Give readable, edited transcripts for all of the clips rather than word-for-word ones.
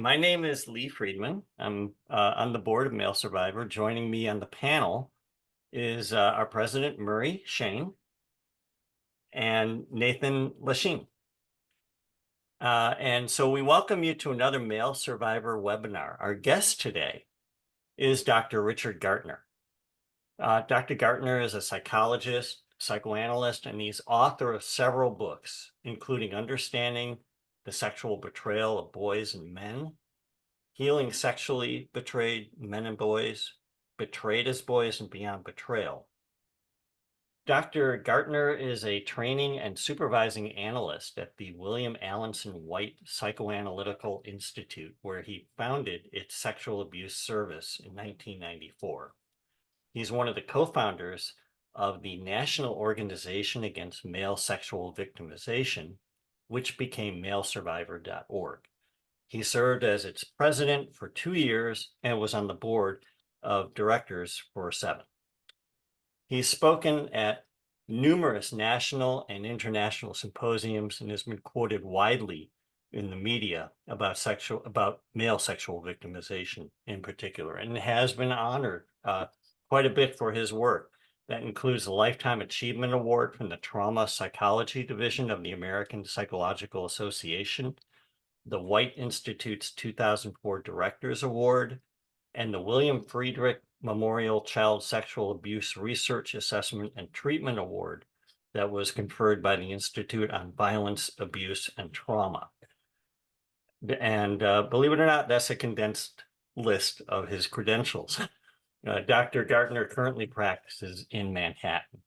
My name is Lee Friedman. I'm on the board of Male Survivor. Joining me on the panel is our president, Murray Shane, and Nathan Lashine. And so we welcome you to another Male Survivor webinar. Our guest today is Dr. Richard Gartner. Dr. Gartner is a psychologist, psychoanalyst, and he's author of several books, including Understanding the Sexual Betrayal of Boys and Men, Healing Sexually Betrayed Men and Boys, Betrayed as Boys, and Beyond Betrayal. Dr. Gartner is a training and supervising analyst at the William Alanson White Psychoanalytical Institute, where he founded its sexual abuse service in 1994. He's one of the co-founders of the National Organization Against Male Sexual Victimization, which became malesurvivor.org. He served as its president for 2 years and was on the board of directors for 7. He's spoken at numerous national and international symposiums and has been quoted widely in the media about male sexual victimization in particular, and has been honored quite a bit for his work. That includes the Lifetime Achievement Award from the Trauma Psychology Division of the American Psychological Association, the White Institute's 2004 Directors Award, and the William Friedrich Memorial Child Sexual Abuse Research Assessment and Treatment Award that was conferred by the Institute on Violence, Abuse, and Trauma. And believe it or not, that's a condensed list of his credentials. Dr. Gartner currently practices in Manhattan.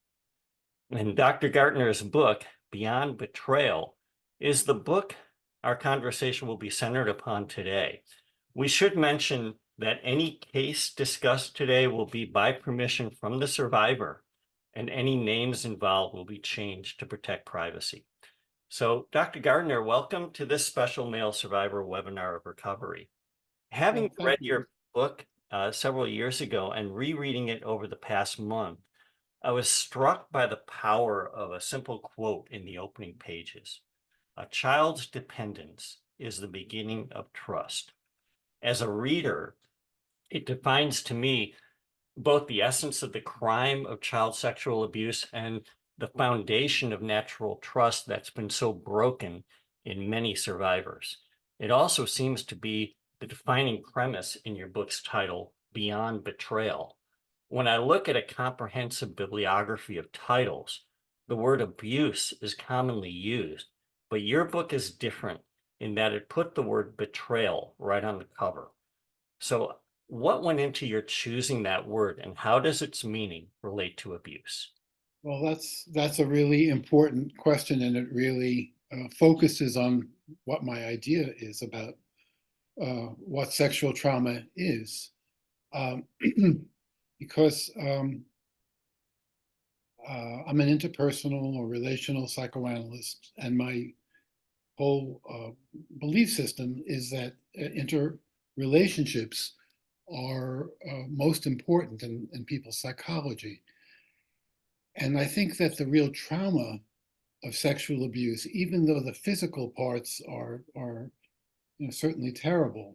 And Dr. Gartner's book, Beyond Betrayal, is the book our conversation will be centered upon today. We should mention that any case discussed today will be by permission from the survivor, and any names involved will be changed to protect privacy. So, Dr. Gartner, welcome to this special Male Survivor webinar of recovery. Having read your book several years ago and rereading it over the past month, I was struck by the power of a simple quote in the opening pages. A child's dependence is the beginning of trust. As a reader, it defines to me both the essence of the crime of child sexual abuse and the foundation of natural trust that's been so broken in many survivors. It also seems to be the defining premise in your book's title, Beyond Betrayal. When I look at a comprehensive bibliography of titles, the word abuse is commonly used, but your book is different in that it put the word betrayal right on the cover. So what went into your choosing that word, and how does its meaning relate to abuse? Well, that's a really important question, and it really focuses on what my idea is about what sexual trauma is. Because I'm an interpersonal or relational psychoanalyst, and my whole belief system is that interrelationships are most important in people's psychology. And I think that the real trauma of sexual abuse, even though the physical parts are certainly terrible,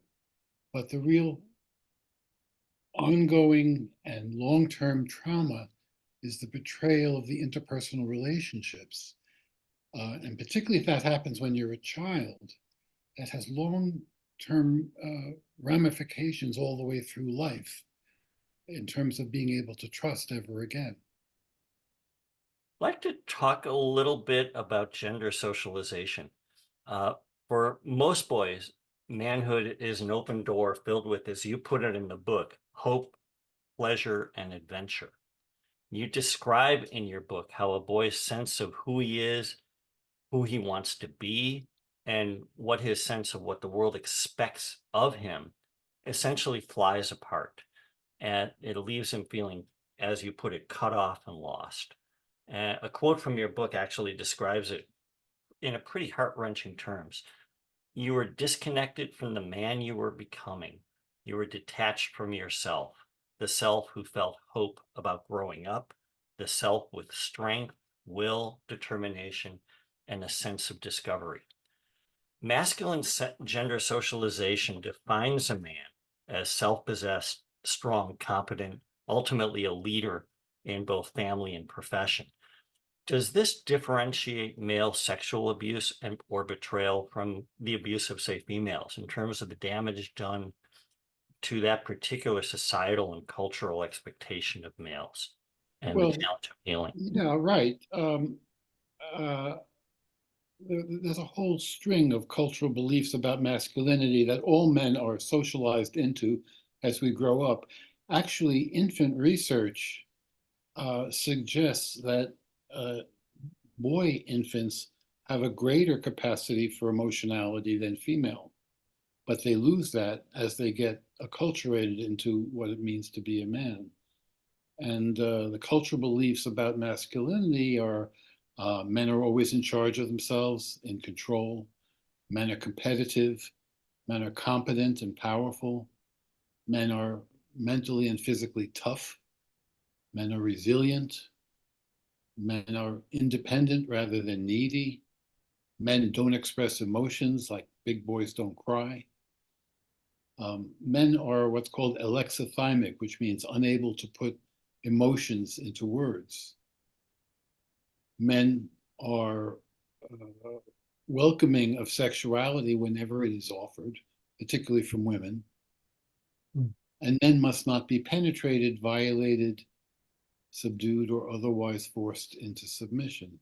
but the real ongoing and long-term trauma is the betrayal of the interpersonal relationships. And particularly if that happens when you're a child, that has long-term ramifications all the way through life in terms of being able to trust ever again. I'd like to talk a little bit about gender socialization. For most boys, manhood is an open door filled with, as you put it in the book, hope, pleasure, and adventure. You describe in your book how a boy's sense of who he is, who he wants to be, and what his sense of what the world expects of him essentially flies apart. And it leaves him feeling, as you put it, cut off and lost. A quote from your book actually describes it in a pretty heart-wrenching terms. You were disconnected from the man you were becoming. You were detached from yourself, the self who felt hope about growing up, the self with strength, will, determination, and a sense of discovery. masculine gender socialization defines a man as self-possessed, strong, competent, ultimately a leader in both family and profession. Does this differentiate male sexual abuse and or betrayal from the abuse of, say, females in terms of the damage done to that particular societal and cultural expectation of males and the Well, challenge of healing? yeah, right. Uh, there's a whole string of cultural beliefs about masculinity that all men are socialized into as we grow up. Actually, infant research suggests that uh, boy infants have a greater capacity for emotionality than female, but they lose that as they get acculturated into what it means to be a man. And the cultural beliefs about masculinity are men are always in charge of themselves, in control. Men are competitive. Men are competent and powerful. Men are mentally and physically tough. Men are resilient. Men are independent rather than needy. Men don't express emotions, like big boys don't cry. Men are what's called alexithymic, which means unable to put emotions into words. Men are welcoming of sexuality whenever it is offered, particularly from women. Mm. And men must not be penetrated, violated, subdued, or otherwise forced into submission.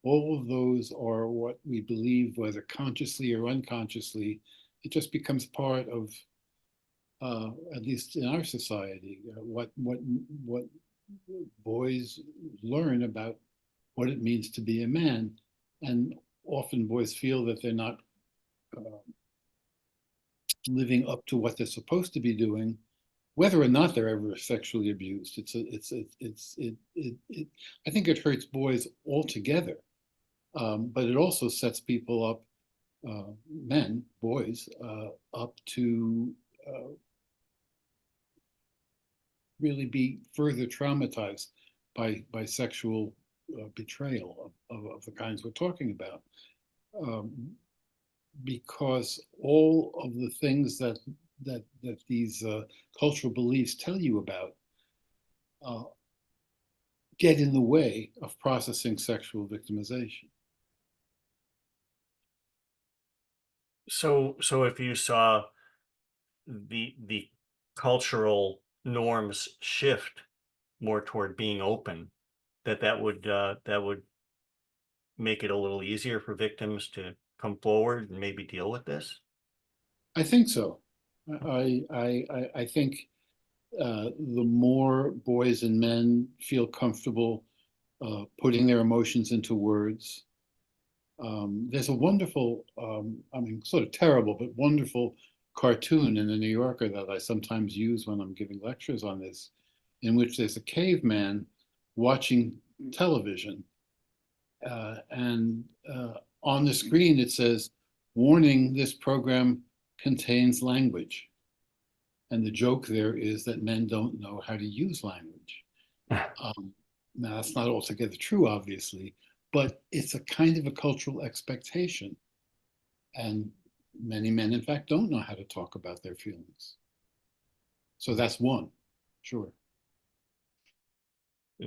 All of those are what we believe, whether consciously or unconsciously. It just becomes part of, at least in our society, what boys learn about what it means to be a man. And often boys feel that they're not uh, living up to what they're supposed to be doing, whether or not they're ever sexually abused. I think it hurts boys altogether, but it also sets people up, men, boys, up to really be further traumatized by sexual betrayal of the kinds we're talking about. Um, because all of the things that these cultural beliefs tell you about uh, get in the way of processing sexual victimization. So if you saw the cultural norms shift more toward being open, that would make it a little easier for victims to come forward and maybe deal with this? I think so. I think the more boys and men feel comfortable putting their emotions into words. There's a wonderful, I mean, sort of terrible, but wonderful cartoon in the New Yorker that I sometimes use when I'm giving lectures on this, in which there's a caveman watching television. And on the screen it says, "Warning, this program contains language." And the joke there is that men don't know how to use language. Um, Now, that's not altogether true, obviously, but it's a kind of a cultural expectation. And many men, in fact, don't know how to talk about their feelings. So that's one, sure.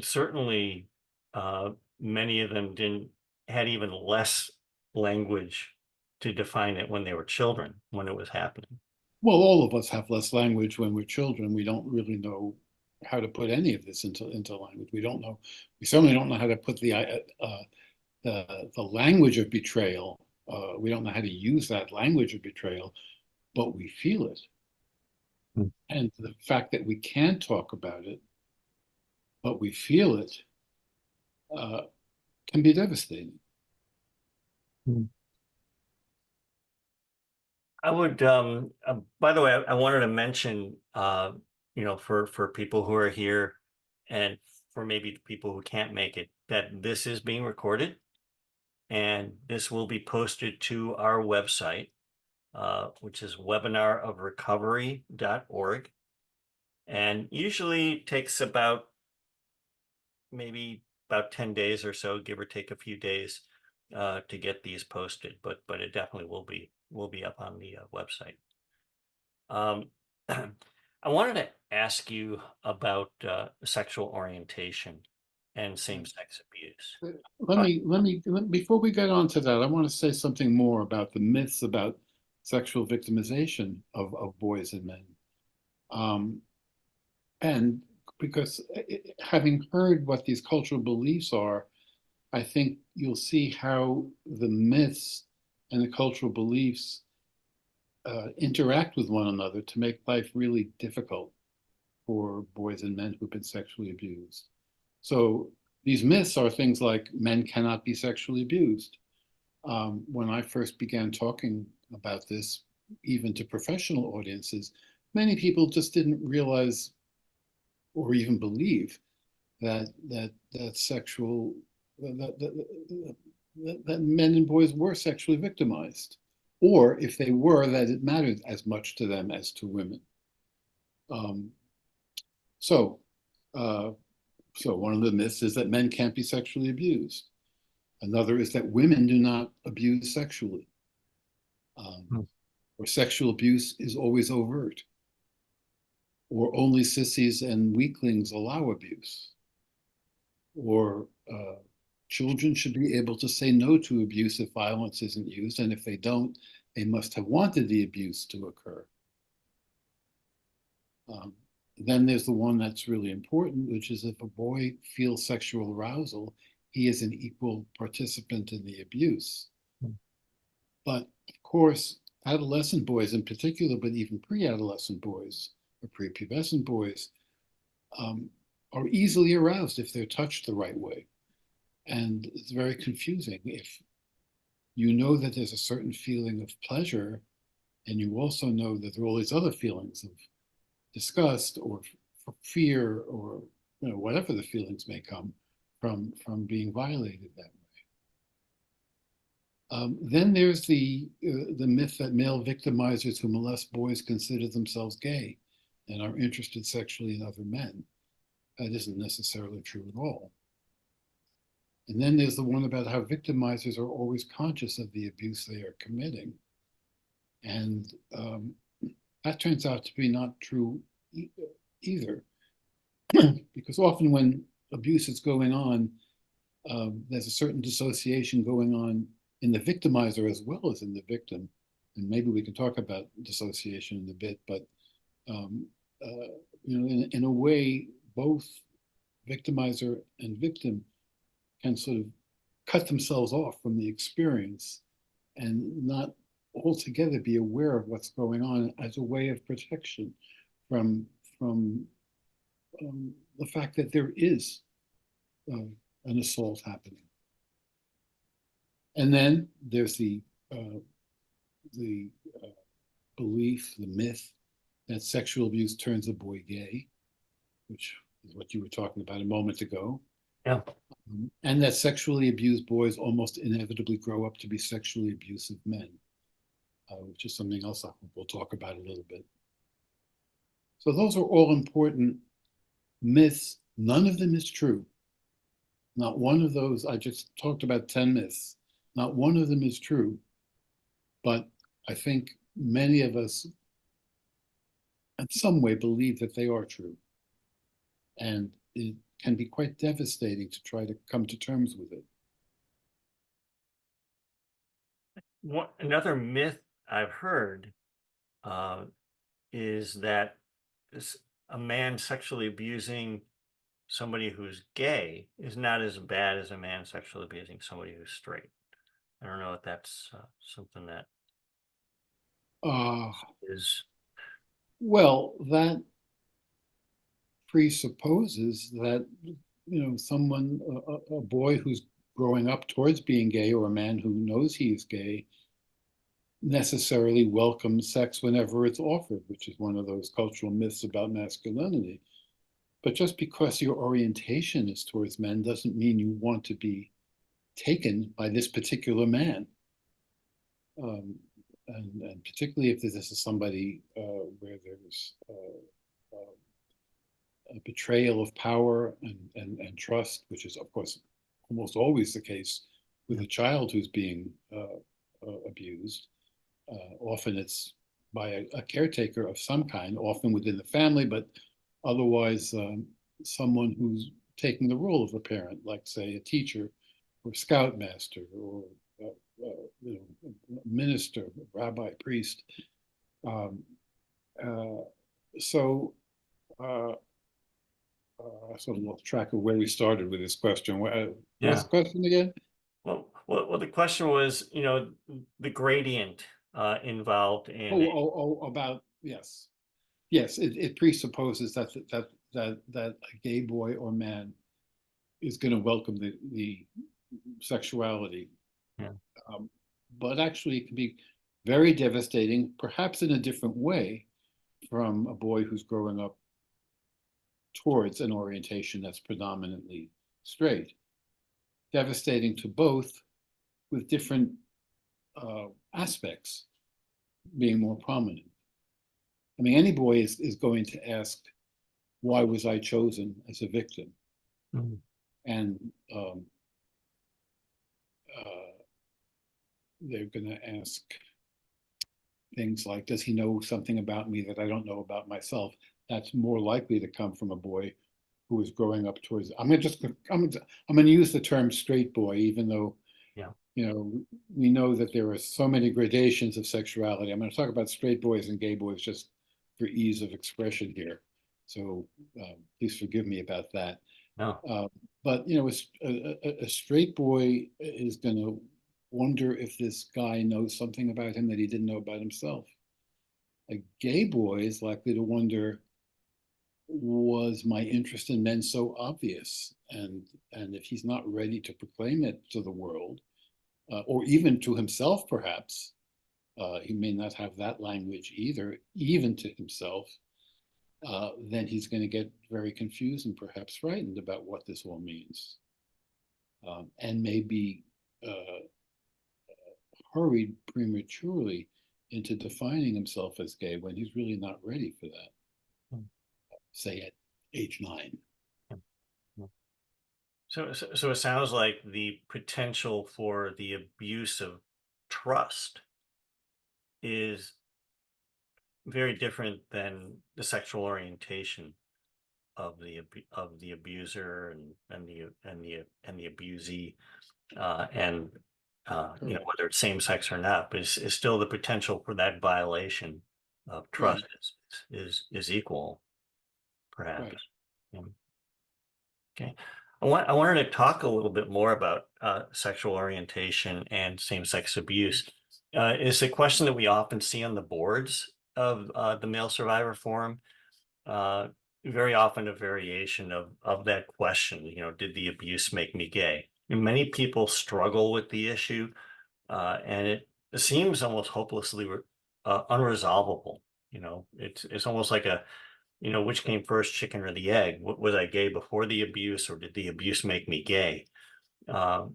Certainly, uh, many of them didn't had even less language to define it when they were children, when it was happening. Well, all of us have less language when we're children. We don't really know how to put any of this into language. We don't know. We certainly don't know how to put the language of betrayal. We don't know how to use that language of betrayal, but we feel it. Mm. And the fact that we can't talk about it, but we feel it, uh, can be devastating. Mm. I would, by the way, I wanted to mention, for people who are here and for maybe the people who can't make it, that this is being recorded and this will be posted to our website, which is webinarofrecovery.org. And usually takes about maybe about 10 days or so, give or take a few days, to get these posted, but it definitely will be up on the website. Um, I wanted to ask you about sexual orientation and same-sex abuse. Let Uh, me, let me, before we get on to that, I want to say something more about the myths about sexual victimization of boys and men. Um, and because having heard what these cultural beliefs are, I think you'll see how the myths and the cultural beliefs interact with one another to make life really difficult for boys and men who've been sexually abused. So these myths are things like men cannot be sexually abused. When I first began talking about this, even to professional audiences, many people just didn't realize or even believe that sexual that, that, that men and boys were sexually victimized, or if they were, that it mattered as much to them as to women. Um, so, uh, so one of the myths is that men can't be sexually abused. Another is that women do not abuse sexually, Hmm. or sexual abuse is always overt, or only sissies and weaklings allow abuse, or children should be able to say no to abuse if violence isn't used, and if they don't, they must have wanted the abuse to occur. Um, then there's the one that's really important, which is if a boy feels sexual arousal, he is an equal participant in the abuse. But of course, adolescent boys in particular, but even pre-adolescent boys or prepubescent boys, um, are easily aroused if they're touched the right way. And it's very confusing if you know that there's a certain feeling of pleasure, and you also know that there are all these other feelings of disgust or fear or whatever the feelings may come from being violated that way. Then there's the myth that male victimizers who molest boys consider themselves gay and are interested sexually in other men. That isn't necessarily true at all. And then there's the one about how victimizers are always conscious of the abuse they are committing. And that turns out to be not true either, because often when abuse is going on, there's a certain dissociation going on in the victimizer as well as in the victim. And maybe we can talk about dissociation in a bit, but um, in a way, both victimizer and victim can sort of cut themselves off from the experience and not altogether be aware of what's going on as a way of protection from the fact that there is an assault happening. And then there's the belief, the myth that sexual abuse turns a boy gay, which is what you were talking about a moment ago, Yeah. and that sexually abused boys almost inevitably grow up to be sexually abusive men, which is something else I hope we'll talk about a little bit. So those are all important myths. None of them is true. Not one of those, I just talked about 10 myths. Not one of them is true. But I think many of us, in some way, believe that they are true. And it can be quite devastating to try to come to terms with it. Another myth I've heard uh, is that a man sexually abusing somebody who's gay is not as bad as a man sexually abusing somebody who's straight. I don't know if that's something that Uh, is. well, that presupposes that, someone, a boy who's growing up towards being gay or a man who knows he is gay necessarily welcomes sex whenever it's offered, which is one of those cultural myths about masculinity. But just because your orientation is towards men doesn't mean you want to be taken by this particular man. And particularly if this is somebody where there's a betrayal of power and trust, which is, of course, almost always the case with a child who's being abused. Often it's by a caretaker of some kind, often within the family, but otherwise someone who's taking the role of a parent, like say a teacher or scoutmaster or minister, rabbi, priest. Um, uh, so uh, I sort of lost track of where we started with this question. What was Yeah. the question again? Well, the question was, the gradient involved in it. About yes, yes. It presupposes that a gay boy or man is going to welcome the sexuality, Yeah. um, but actually it can be very devastating, perhaps in a different way, from a boy who's growing up towards an orientation that's predominantly straight. Devastating to both, with different aspects being more prominent. I mean, any boy is going to ask, why was I chosen as a victim? Mhm. And uh, they're going to ask things like, does he know something about me that I don't know about myself? That's more likely to come from a boy who is growing up towards. I'm going to use the term straight boy, even though Yeah. we know that there are so many gradations of sexuality. I'm going to talk about straight boys and gay boys just for ease of expression here. So please forgive me about that. No. Uh, but a straight boy is going to wonder if this guy knows something about him that he didn't know about himself. A gay boy is likely to wonder, was my interest in men so obvious? And if he's not ready to proclaim it to the world, or even to himself, perhaps, he may not have that language either, even to himself, then he's going to get very confused and perhaps frightened about what this all means, and maybe hurried prematurely into defining himself as gay when he's really not ready for that, Mm. say at age 9. Yeah. Yeah. So it sounds like the potential for the abuse of trust is very different than the sexual orientation of the abuser and the abusee, and Correct. whether it's same sex or not, but is still the potential for that violation of trust Right, is equal, perhaps. right. Yeah. Okay. I wanted to talk a little bit more about sexual orientation and same-sex abuse. It's a question that we often see on the boards of the Male Survivor Forum. Uh, Very often a variation of that question. Did the abuse make me gay? And many people struggle with the issue, and it seems almost hopelessly unresolvable. It's almost like which came first, chicken or the egg? Was I gay before the abuse, or did the abuse make me gay? I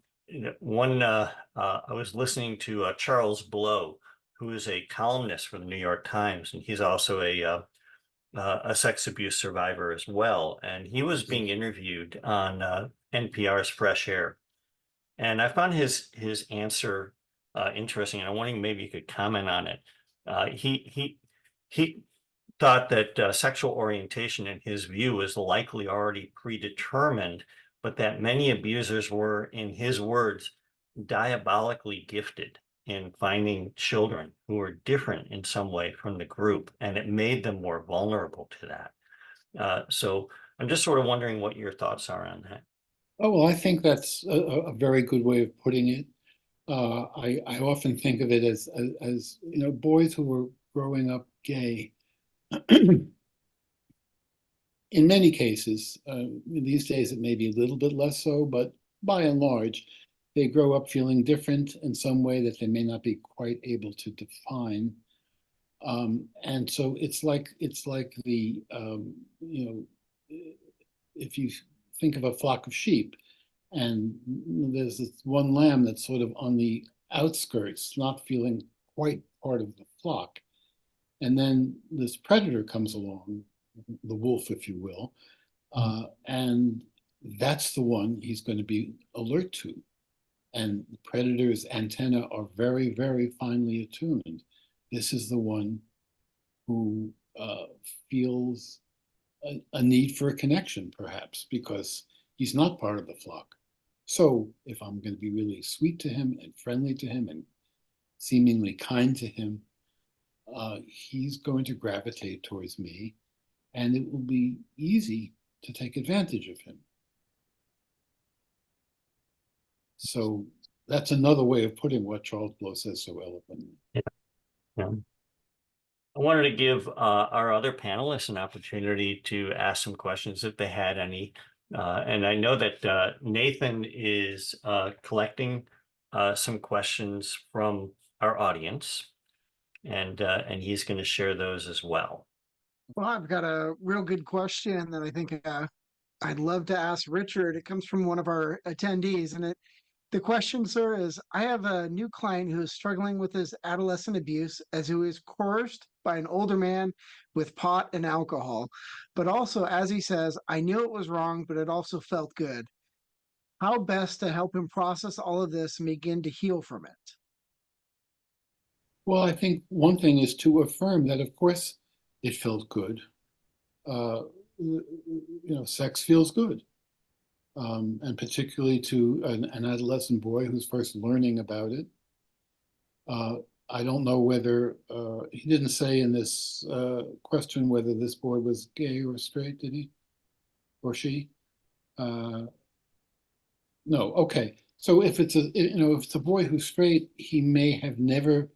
was listening to Charles Blow, who is a columnist for the New York Times, and he's also a sex abuse survivor as well. And he was being interviewed on NPR's Fresh Air, and I found his answer interesting. And I'm wondering maybe you could comment on it. He thought that sexual orientation, in his view, was likely already predetermined, but that many abusers were, in his words, diabolically gifted in finding children who were different in some way from the group, and it made them more vulnerable to that. So I'm just sort of wondering what your thoughts are on that. Oh, well, I think that's a very good way of putting it. I often think of it as boys who were growing up gay. In many cases, these days it may be a little bit less so, but by and large, they grow up feeling different in some way that they may not be quite able to define. And so it's like if you think of a flock of sheep, and there's this one lamb that's sort of on the outskirts, not feeling quite part of the flock. And then this predator comes along, the wolf, if you will, and that's the one he's going to be alert to. and the predator's antenna are very, very finely attuned. This is the one who feels a need for a connection, perhaps, because he's not part of the flock. So if I'm going to be really sweet to him and friendly to him and seemingly kind to him, he's going to gravitate towards me, and it will be easy to take advantage of him. So that's another way of putting what Charles Blow says so eloquently. Yeah. Yeah. I wanted to give our other panelists an opportunity to ask some questions if they had any. And I know that Nathan is collecting some questions from our audience, and he's going to share those as well. Well, I've got a real good question that I think I'd love to ask Richard. It comes from one of our attendees, and the question, sir, is: I have a new client who is struggling with his adolescent abuse as he was coerced by an older man with pot and alcohol. But also, as he says, I knew it was wrong, but it also felt good. How best to help him process all of this and begin to heal from it? Well, I think one thing is to affirm that, of course, it felt good. Uh, Sex feels good. And particularly to an adolescent boy who's first learning about it. I don't know whether, he didn't say in this question whether this boy was gay or straight, did he? Or she? No, okay. So if it's if it's a boy who's straight, he may have never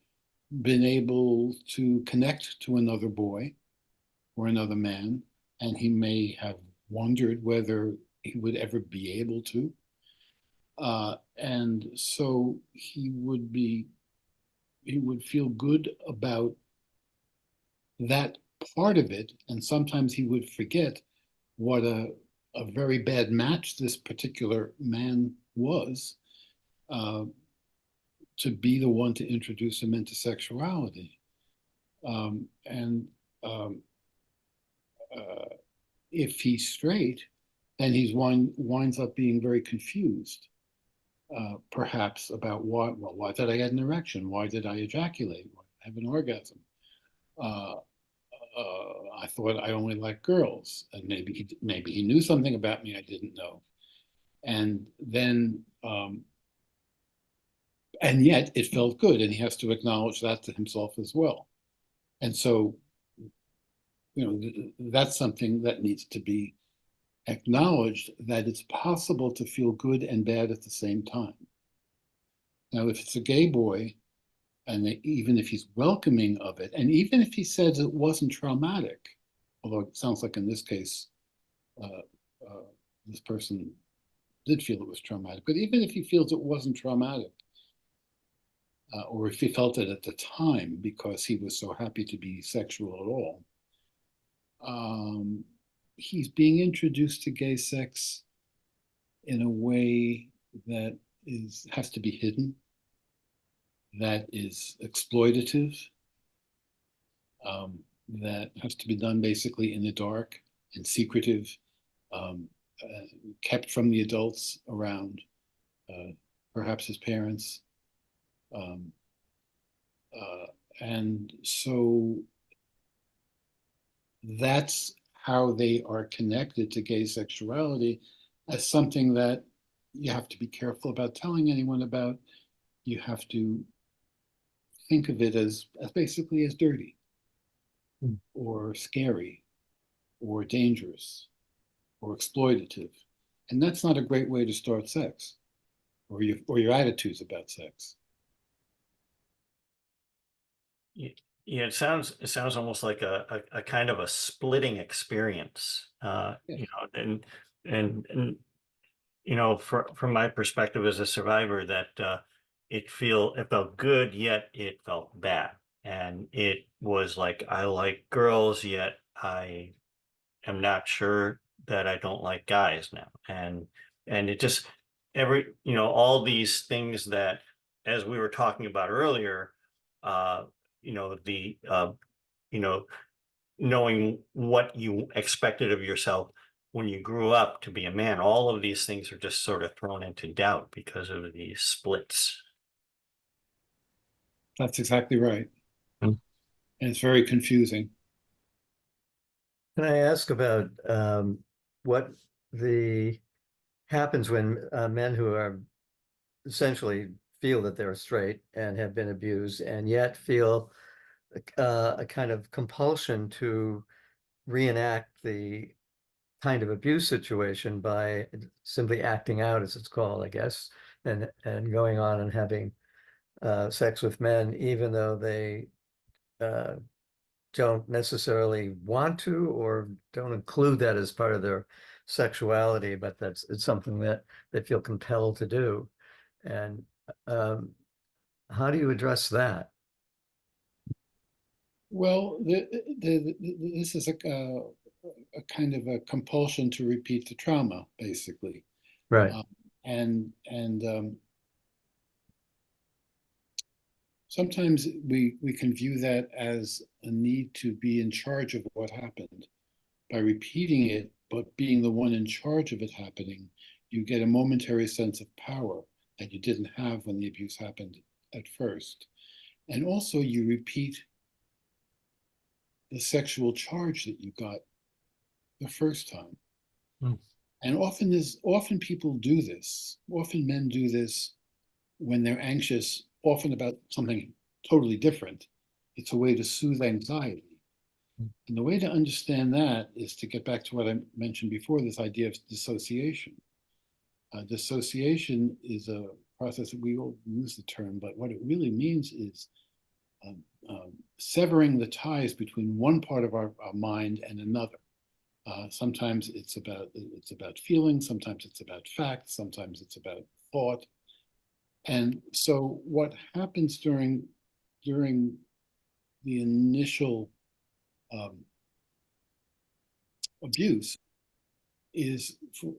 been able to connect to another boy or another man, and he may have wondered whether he would ever be able to. And so he would feel good about that part of it, and sometimes he would forget what a very bad match this particular man was, to be the one to introduce him into sexuality. And if he's straight, then he winds up being very confused, perhaps about why did I get an erection? Why did I ejaculate? Why did I have an orgasm? Uh, I thought I only liked girls, and maybe he knew something about me I didn't know, and then and yet it felt good, and he has to acknowledge that to himself as well. And so, that's something that needs to be acknowledged, that it's possible to feel good and bad at the same time. Now, if it's a gay boy, and even if he's welcoming of it, and even if he says it wasn't traumatic, although it sounds like in this case, uh, this person did feel it was traumatic, but even if he feels it wasn't traumatic, or if he felt it at the time because he was so happy to be sexual at all, he's being introduced to gay sex in a way that has to be hidden, that is exploitative, that has to be done basically in the dark and secretive, kept from the adults around, perhaps his parents. And so that's how they are connected to gay sexuality, as something that you have to be careful about telling anyone about. You have to think of it as basically as dirty, or scary, or dangerous, or exploitative. And that's not a great way to start sex, or your attitudes about sex. Yeah, it sounds almost like a kind of a splitting experience, Yes. and from my perspective as a survivor, that it felt good, yet it felt bad, and it was like I like girls, yet I am not sure that I don't like guys now, and it just all these things that, as we were talking about earlier, uh, the you know knowing what you expected of yourself when you grew up to be a man, all of these things are just sort of thrown into doubt because of these splits. That's exactly right. Mm. And it's very confusing. Can I ask about what the happens when men who are essentially feel that they're straight and have been abused and yet feel a kind of compulsion to reenact the kind of abuse situation by simply acting out, as it's called, I guess, and going on and having sex with men, even though they uh, don't necessarily want to or don't include that as part of their sexuality, but it's something that they feel compelled to do. And um, how do you address that? Well, this is a kind of a compulsion to repeat the trauma, basically. Right. And sometimes we can view that as a need to be in charge of what happened. By repeating it, but being the one in charge of it happening, you get a momentary sense of power that you didn't have when the abuse happened at first. And also you repeat the sexual charge that you got the first time. Mm. And often people do this. Often men do this when they're anxious, often about something totally different. It's a way to soothe anxiety. And the way to understand that is to get back to what I mentioned before, this idea of dissociation. Dissociation is a process that we all use the term, but what it really means is um, severing the ties between one part of our mind and another. Sometimes it's about feeling, sometimes it's about facts, sometimes it's about thought. And so what happens during the initial um, abuse is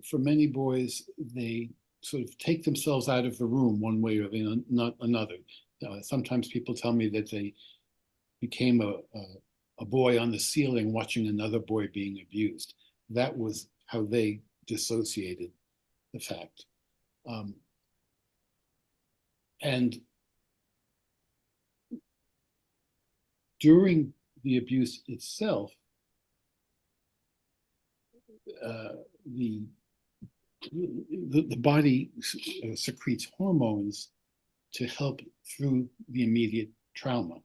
for many boys, they sort of take themselves out of the room one way or not another. Sometimes people tell me that they became a boy on the ceiling watching another boy being abused. That was how they dissociated the fact. And during the abuse itself, the body secretes hormones to help through the immediate trauma.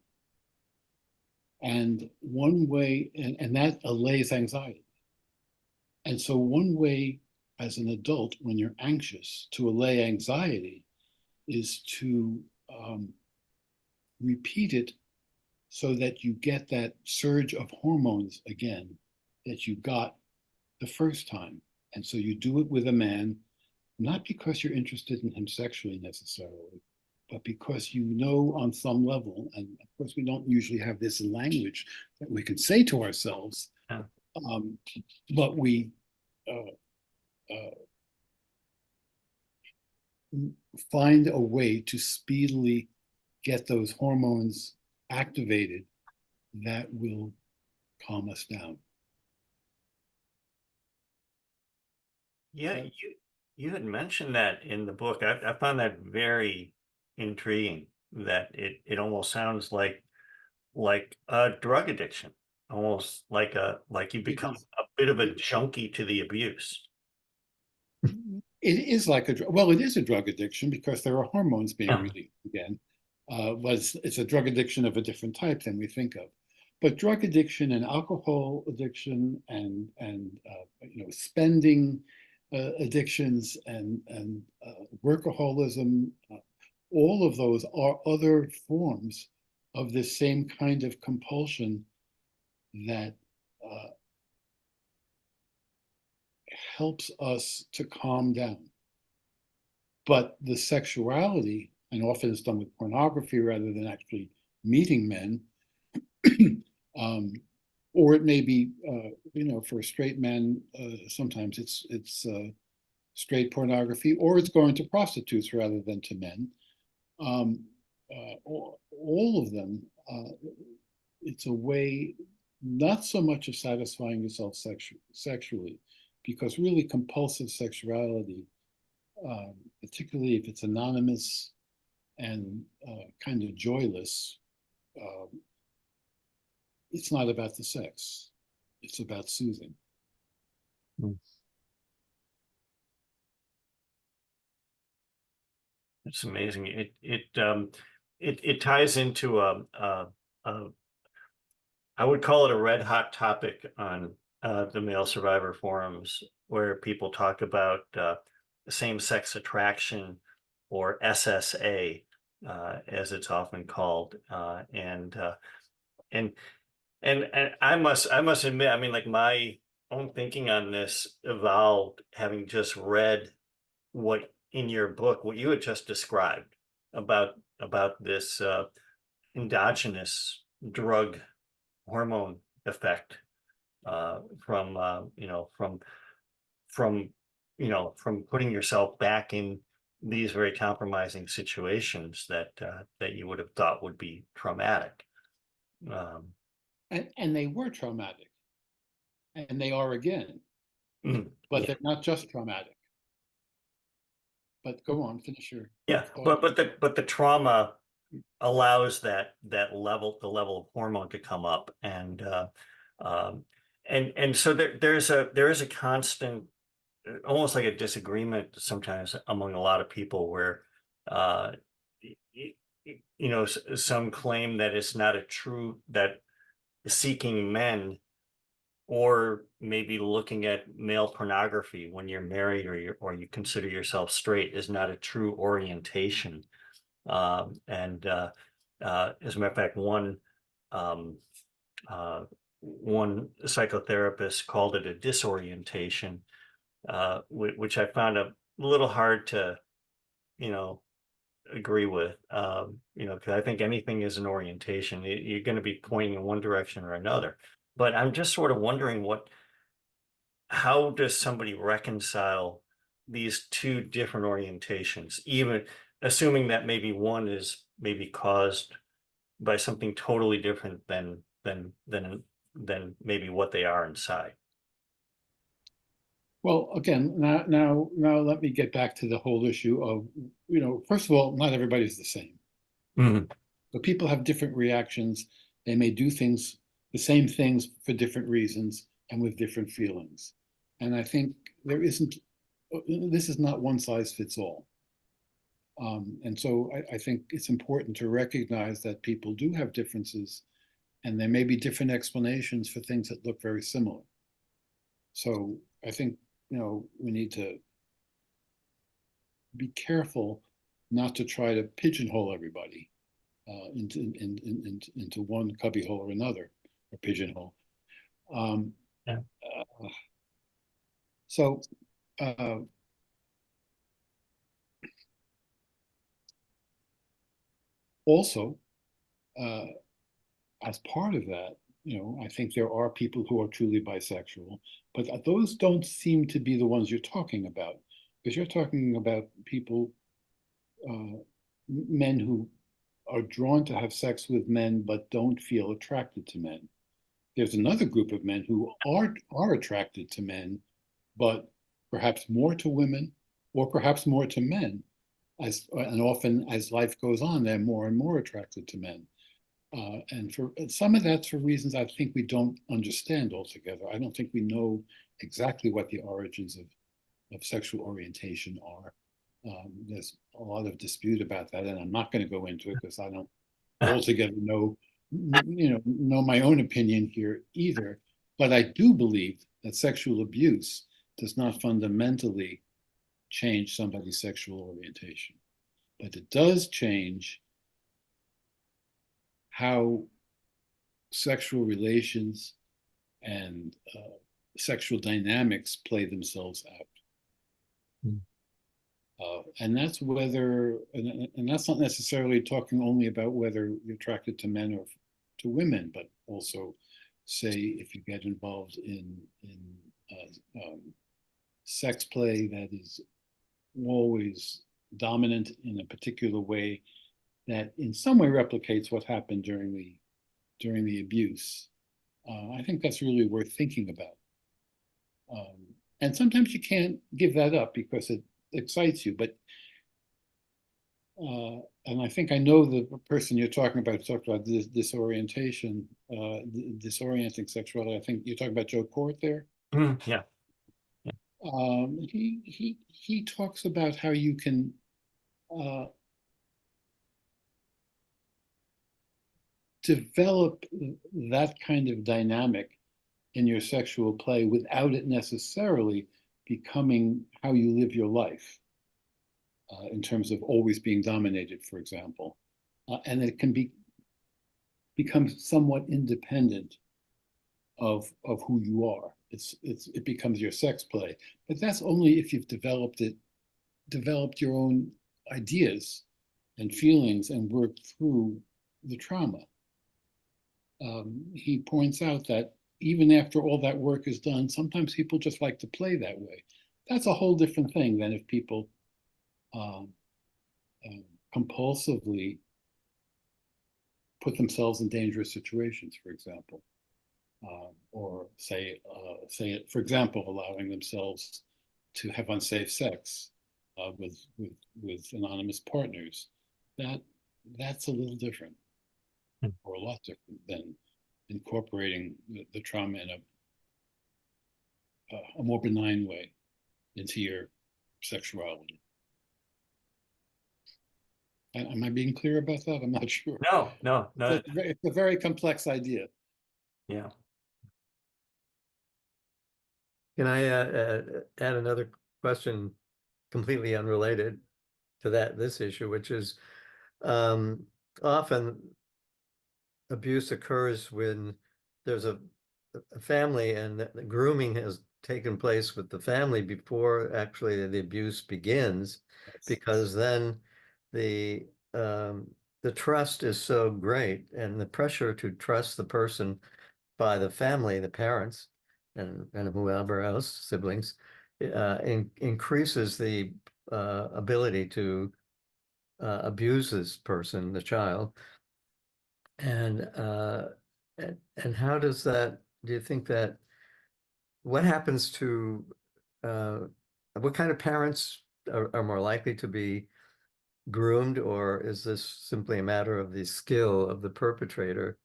And one way, and that allays anxiety. And so one way as an adult, when you're anxious, to allay anxiety is to repeat it so that you get that surge of hormones again that you got the first time. And so you do it with a man, not because you're interested in him sexually necessarily, but because you know on some level, and of course we don't usually have this in language that we can say to ourselves, Yeah. But we uh, find a way to speedily get those hormones activated that will calm us down. Yeah, Uh, you had mentioned that in the book. I found that very intriguing, that it almost sounds like a drug addiction, almost like you become a bit of a junkie to the abuse. It is like well, it is a drug addiction because there are hormones being Yeah. released again. It's a drug addiction of a different type than we think of. But drug addiction and alcohol addiction and spending addictions and workaholism, all of those are other forms of this same kind of compulsion that uh, helps us to calm down. But the sexuality, and often it's done with pornography rather than actually meeting men, or it may be, for a straight man, sometimes it's straight pornography, or it's going to prostitutes rather than to men. All of them, it's a way not so much of satisfying yourself sexually, because really compulsive sexuality, particularly if it's anonymous and kind of joyless, uh, it's not about the sex. It's about soothing. It's amazing. It ties into a I would call it a red hot topic on the male survivor forums, where people talk about same-sex attraction, or SSA, as it's often called, and and I must admit, I mean, like, my own thinking on this evolved having just read what in your book, what you had just described about this endogenous drug hormone effect, from from from putting yourself back in these very compromising situations that you would have thought would be traumatic. Um, And they were traumatic, and they are again, but yeah, they're not just traumatic. But go on, finish your yeah, thought. but the trauma allows the level of hormone to come up, um, and so there is a constant, almost like a disagreement sometimes among a lot of people, where uh, some claim that it's not a true, that seeking men, or maybe looking at male pornography when you're married, or you consider yourself straight, is not a true orientation. And As a matter of fact, um, one psychotherapist called it a disorientation, which I found a little hard to, you know, agree with. Because I think anything is an orientation. You're going to be pointing in one direction or another. But I'm just sort of wondering, how does somebody reconcile these two different orientations, even assuming that maybe one is maybe caused by something totally different than maybe what they are inside. Well, again, now let me get back to the whole issue of, first of all, not everybody's the same. Mhm. But people have different reactions. They may do things, the same things, for different reasons and with different feelings. And I think this is not one size fits all. And so I think it's important to recognize that people do have differences, and there may be different explanations for things that look very similar. So I think, we need to be careful not to try to pigeonhole everybody into one cubbyhole or another, or pigeonhole. Um, Yeah. so uh, Also, uh, as part of that, I think there are people who are truly bisexual, but those don't seem to be the ones you're talking about, because you're talking about people, uh, men who are drawn to have sex with men but don't feel attracted to men. There's another group of men who are attracted to men, but perhaps more to women, or perhaps more to men. And often as life goes on, they're more and more attracted to men. And for some of that's for reasons I think we don't understand altogether. I don't think we know exactly what the origins of sexual orientation are. There's a lot of dispute about that, and I'm not going to go into it because I don't altogether know my own opinion here either. But I do believe that sexual abuse does not fundamentally change somebody's sexual orientation, but it does change how sexual relations and sexual dynamics play themselves out. And that's and that's not necessarily talking only about whether you're attracted to men or to women, but also, say, if you get involved in sex play that is always dominant in a particular way that in some way replicates what happened during the abuse. I think that's really worth thinking about. And sometimes you can't give that up because it excites you. But and I think I know the person you're talking about talked about this disorientation, disorienting sexuality. I think you're talking about Joe Court there. Yeah. He talks about how you can develop that kind of dynamic in your sexual play without it necessarily becoming how you live your life, in terms of always being dominated, for example. And it can become somewhat independent of who you are. It becomes your sex play, but that's only if you've developed your own ideas and feelings and worked through the trauma. He points out that even after all that work is done, sometimes people just like to play that way. That's a whole different thing than if people compulsively put themselves in dangerous situations, for example, or say, for example, allowing themselves to have unsafe sex with anonymous partners. That's a little different, or a lot different than incorporating the trauma in a more benign way into your sexuality. Am I being clear about that? I'm not sure. No. It's a very complex idea. Yeah. Can I add another question completely unrelated to this issue, which is often abuse occurs when there's a family and the grooming has taken place with the family before actually the abuse begins, because then the trust is so great, and the pressure to trust the person by the family, the parents, and whoever else, siblings, increases the ability to abuse this person, the child. And how does that, do you think that, what happens to, what kind of parents are more likely to be groomed, or is this simply a matter of the skill of the perpetrator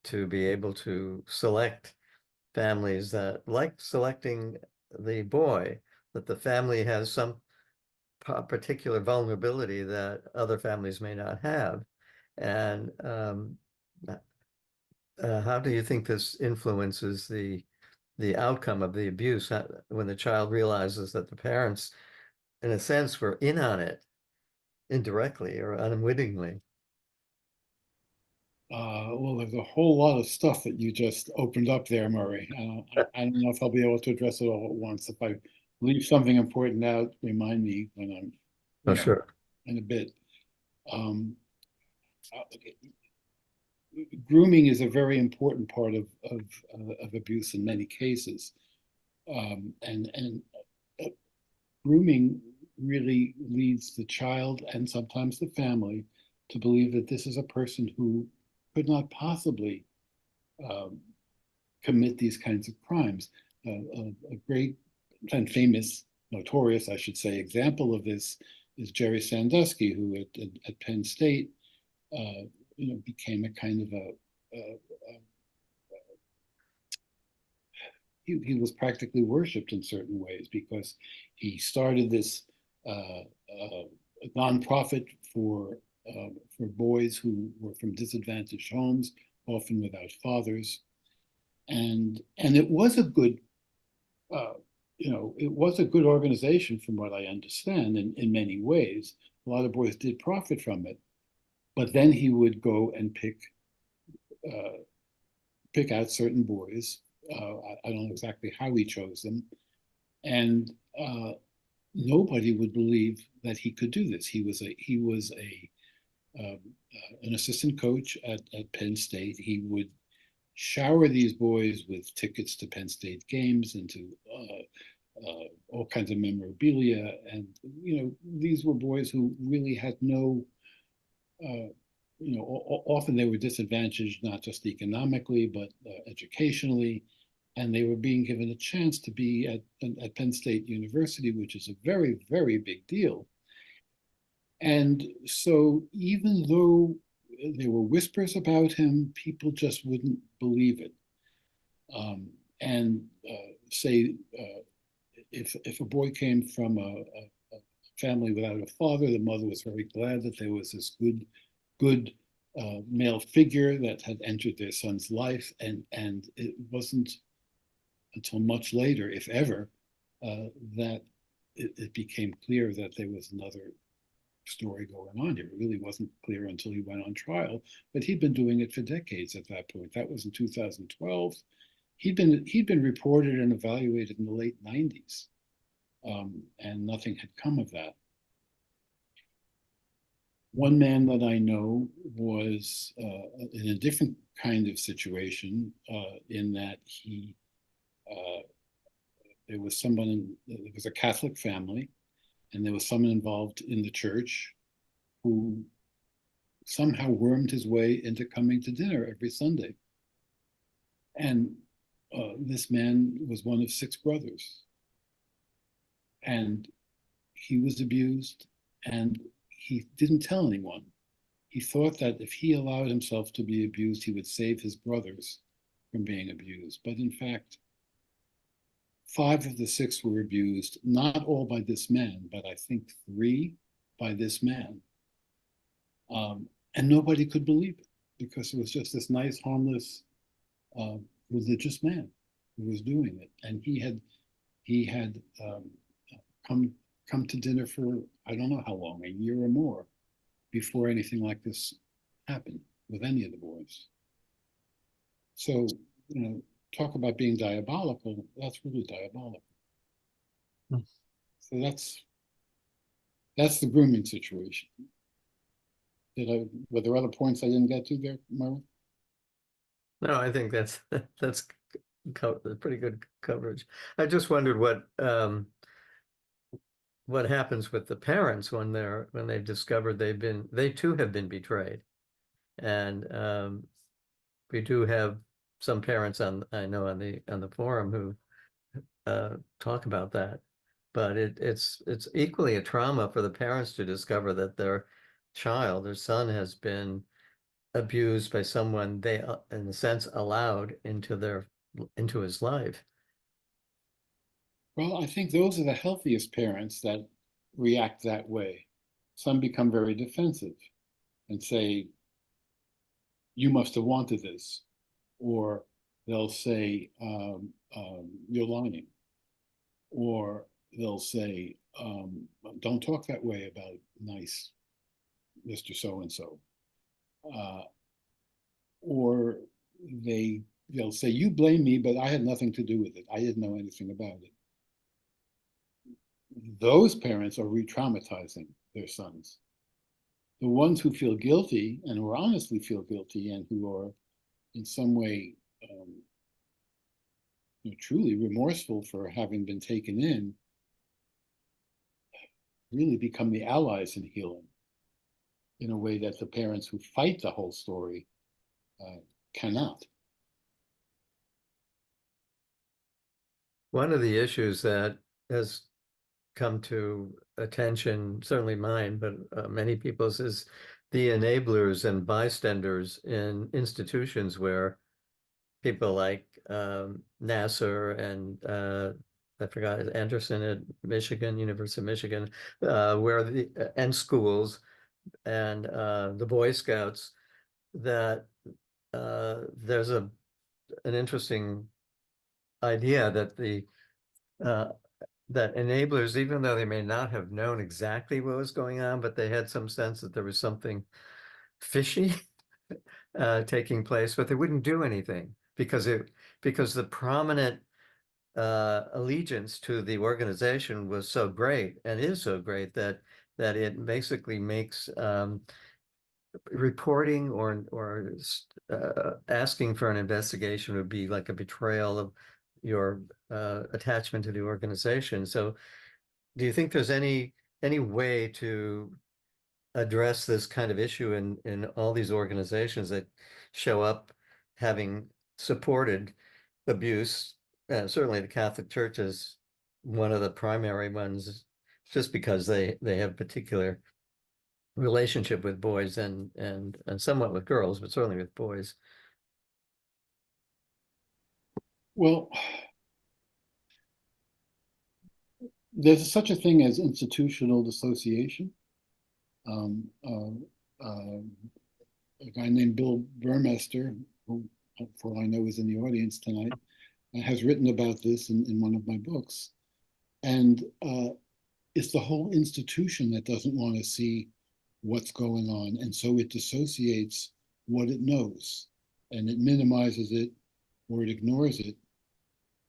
to be able to select families that, like selecting the boy, that the family has some particular vulnerability that other families may not have? And how do you think this influences the outcome of the abuse when the child realizes that the parents, in a sense, were in on it indirectly or unwittingly? Well, there's a whole lot of stuff that you just opened up there, Murray. I don't know if I'll be able to address it all at once. If I leave something important out, remind me when I'm, Oh, sure. in a bit. Um, Grooming is a very important part of abuse in many cases. And grooming really leads the child and sometimes the family to believe that this is a person who could not possibly commit these kinds of crimes. A great and famous, notorious, I should say, example of this is Jerry Sandusky, who at Penn State, became a kind of he was practically worshipped in certain ways because he started this nonprofit for boys who were from disadvantaged homes, often without fathers, and it was a good it was a good organization from what I understand in many ways. A lot of boys did profit from it, but then he would go and pick out certain boys. I don't know exactly how he chose them, and nobody would believe that he could do this. He was an assistant coach at Penn State. He would shower these boys with tickets to Penn State games and to all kinds of memorabilia, and these were boys who really had no. Often they were disadvantaged, not just economically, but educationally. and they were being given a chance to be at Penn State University, which is a very, very big deal. And so even though there were whispers about him, people just wouldn't believe it. And say if a boy came from a family without a father, the mother was very glad that there was this good male figure that had entered their son's life, and it wasn't until much later, if ever, that it became clear that there was another story going on here. It really wasn't clear until he went on trial, but he'd been doing it for decades at that point. That was in 2012. He'd been reported and evaluated in the late 90s, and nothing had come of that. One man that I know was in a different kind of situation, in that there was a Catholic family, and there was someone involved in the church who somehow wormed his way into coming to dinner every Sunday. And this man was one of 6 brothers. And he was abused, and he didn't tell anyone. He thought that if he allowed himself to be abused, he would save his brothers from being abused. But in fact, 5 of the 6 were abused, not all by this man, but I think 3 by this man. And nobody could believe it, because it was just this nice, harmless, religious man who was doing it. And he had come to dinner for, I don't know how long, a year or more, before anything like this happened with any of the boys. So, talk about being diabolical, that's really diabolical. So that's the grooming situation. Were there other points I didn't get to there, Myra? No, I think that's pretty good coverage. I just wondered what happens with the parents when they've discovered they too have been betrayed. And we do have some parents I know on the forum who talk about that. But it's equally a trauma for the parents to discover that their son has been abused by someone they, in a sense, allowed into his life. Well, I think those are the healthiest parents that react that way. Some become very defensive and say, you must have wanted this. Or they'll say, you're lying. Or they'll say, don't talk that way about nice Mr. So-and-so. Or they'll say, you blame me, but I had nothing to do with it. I didn't know anything about it. Those parents are re-traumatizing their sons. The ones who feel guilty, and who honestly feel guilty, and who are in some way truly remorseful for having been taken in, really become the allies in healing, in a way that the parents who fight the whole story cannot. One of the issues that has come to attention, certainly mine, but many people's, is the enablers and bystanders in institutions where people like Nasser and I forgot, Anderson at University of Michigan, and schools and the Boy Scouts, that there's an interesting idea that that enablers, even though they may not have known exactly what was going on, but they had some sense that there was something fishy taking place, but they wouldn't do anything because the prominent allegiance to the organization was so great, and is so great, that it basically makes reporting or asking for an investigation would be like a betrayal of your attachment to the organization. So do you think there's any way to address this kind of issue in all these organizations that show up having supported abuse certainly the Catholic Church is one of the primary ones, just because they have particular relationship with boys and somewhat with girls, but certainly with boys. Well, there's such a thing as institutional dissociation. A guy named Bill Burmester, who, for all I know, is in the audience tonight, has written about this in one of my books. And it's the whole institution that doesn't want to see what's going on. And so it dissociates what it knows, and it minimizes it or it ignores it.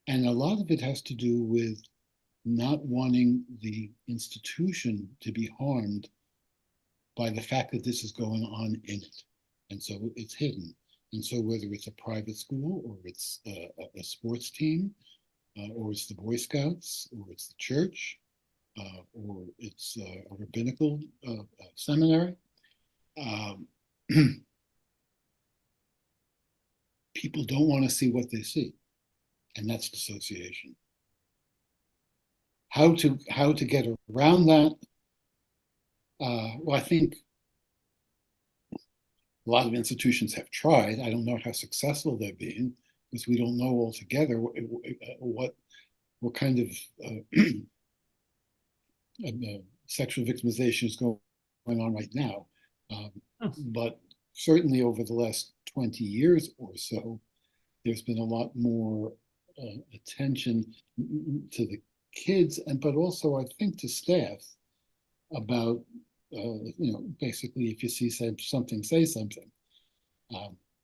And a lot of it has to do with not wanting the institution to be harmed by the fact that this is going on in it. And so it's hidden. And so whether it's a private school or it's a sports team, or it's the Boy Scouts, or it's the church, or it's a rabbinical seminary, people don't want to see what they see. And that's dissociation. How to get around that? Well, I think a lot of institutions have tried. I don't know how successful they're being, because we don't know altogether what kind of sexual victimization is going on right now. But certainly over the last 20 years or so, there's been a lot more attention to the kids, but also I think to staff about, basically, if you see something, say something.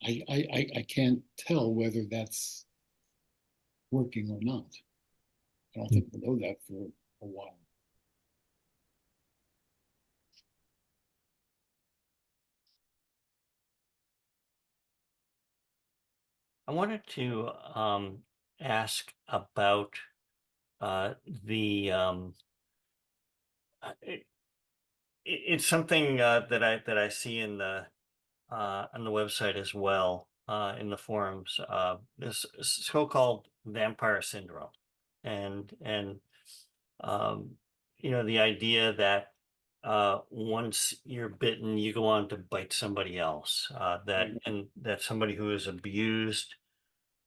I can't tell whether that's working or not. I don't think we'll know that for a while. I wanted to ask about the it's something that I see in the on the website as well, in the forums, this so-called vampire syndrome, and um, the idea that once you're bitten, you go on to bite somebody else, and that somebody who is abused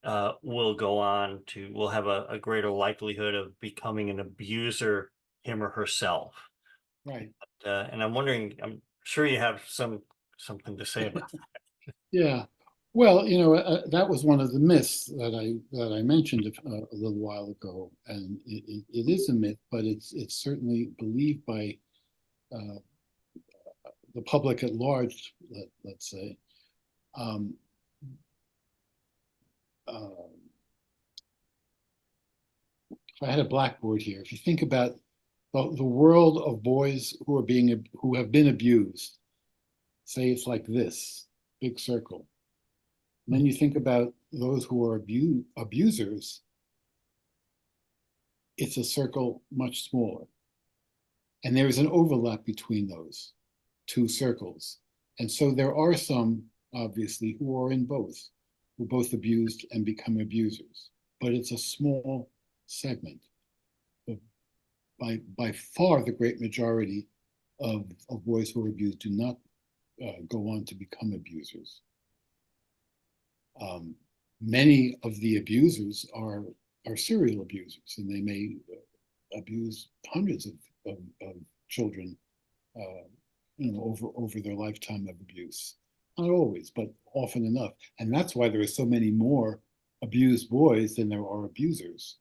will have a greater likelihood of becoming an abuser, him or herself. Right. And I'm wondering, I'm sure you have something to say about that. Yeah. Well, that was one of the myths that I mentioned a little while ago, and it is a myth, but it's certainly believed by uh, the public at large. Let's say. Um, uh, if I had a blackboard here, if you think about the world of boys who have been abused, say it's like this big circle. And then you think about those who are abusers, it's a circle much smaller. And there is an overlap between those two circles. And so there are some, obviously, who are in both, who both abused and become abusers. But it's a small segment. By far, the great majority of boys who are abused do not go on to become abusers. Many of the abusers are serial abusers, and they may abuse hundreds of children, over their lifetime of abuse. Not always, but often enough, and that's why there are so many more abused boys than there are abusers.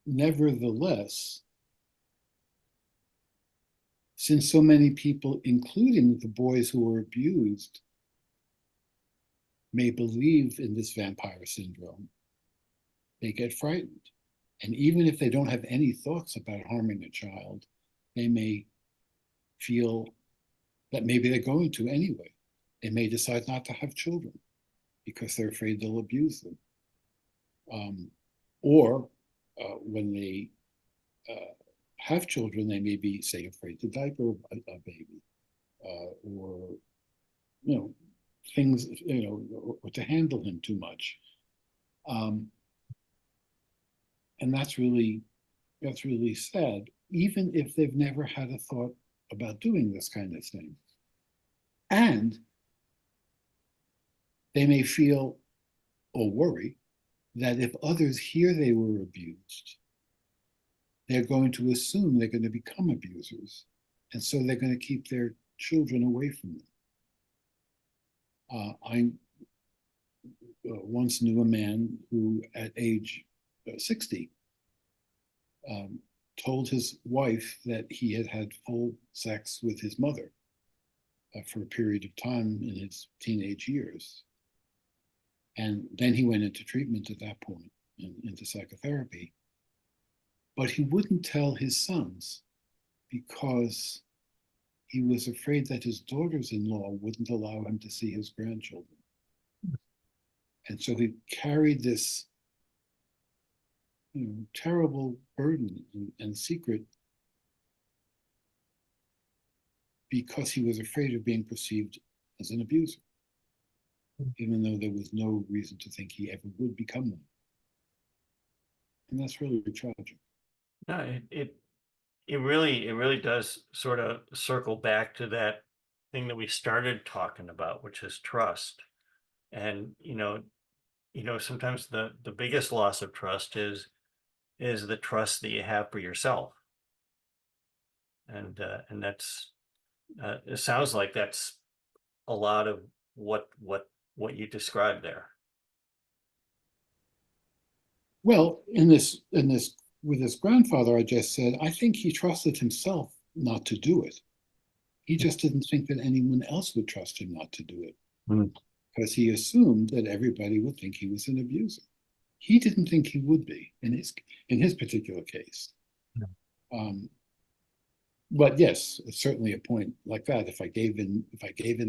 Nevertheless, since so many people, including the boys who were abused, may believe in this vampire syndrome, they get frightened. And even if they don't have any thoughts about harming a child, they may feel that maybe they're going to anyway. They may decide not to have children because they're afraid they'll abuse them. Or when they have children, they may be, say, afraid to diaper a baby, or things, or to handle him too much. And that's really sad, even if they've never had a thought about doing this kind of thing. And they may feel or worry that if others hear they were abused, they're going to assume they're going to become abusers. And so they're going to keep their children away from them. I once knew a man who, at age 60, told his wife that he had had full sex with his mother for a period of time in his teenage years. And then he went into treatment at that point, into psychotherapy. But he wouldn't tell his sons because he was afraid that his daughters-in-law wouldn't allow him to see his grandchildren. And so he carried this terrible burden and secret because he was afraid of being perceived as an abuser, even though there was no reason to think he ever would become one. And that's really tragic. No, it really does sort of circle back to that thing that we started talking about, which is trust. And sometimes the biggest loss of trust is the trust that you have for yourself. And that's it sounds like that's a lot of what you described there. Well, in this with his grandfather, I just said, I think he trusted himself not to do it. He just didn't think that anyone else would trust him not to do it, because he assumed that everybody would think he was an abuser. He didn't think he would be in his particular case. But yes, it's certainly a point like that. If I gave in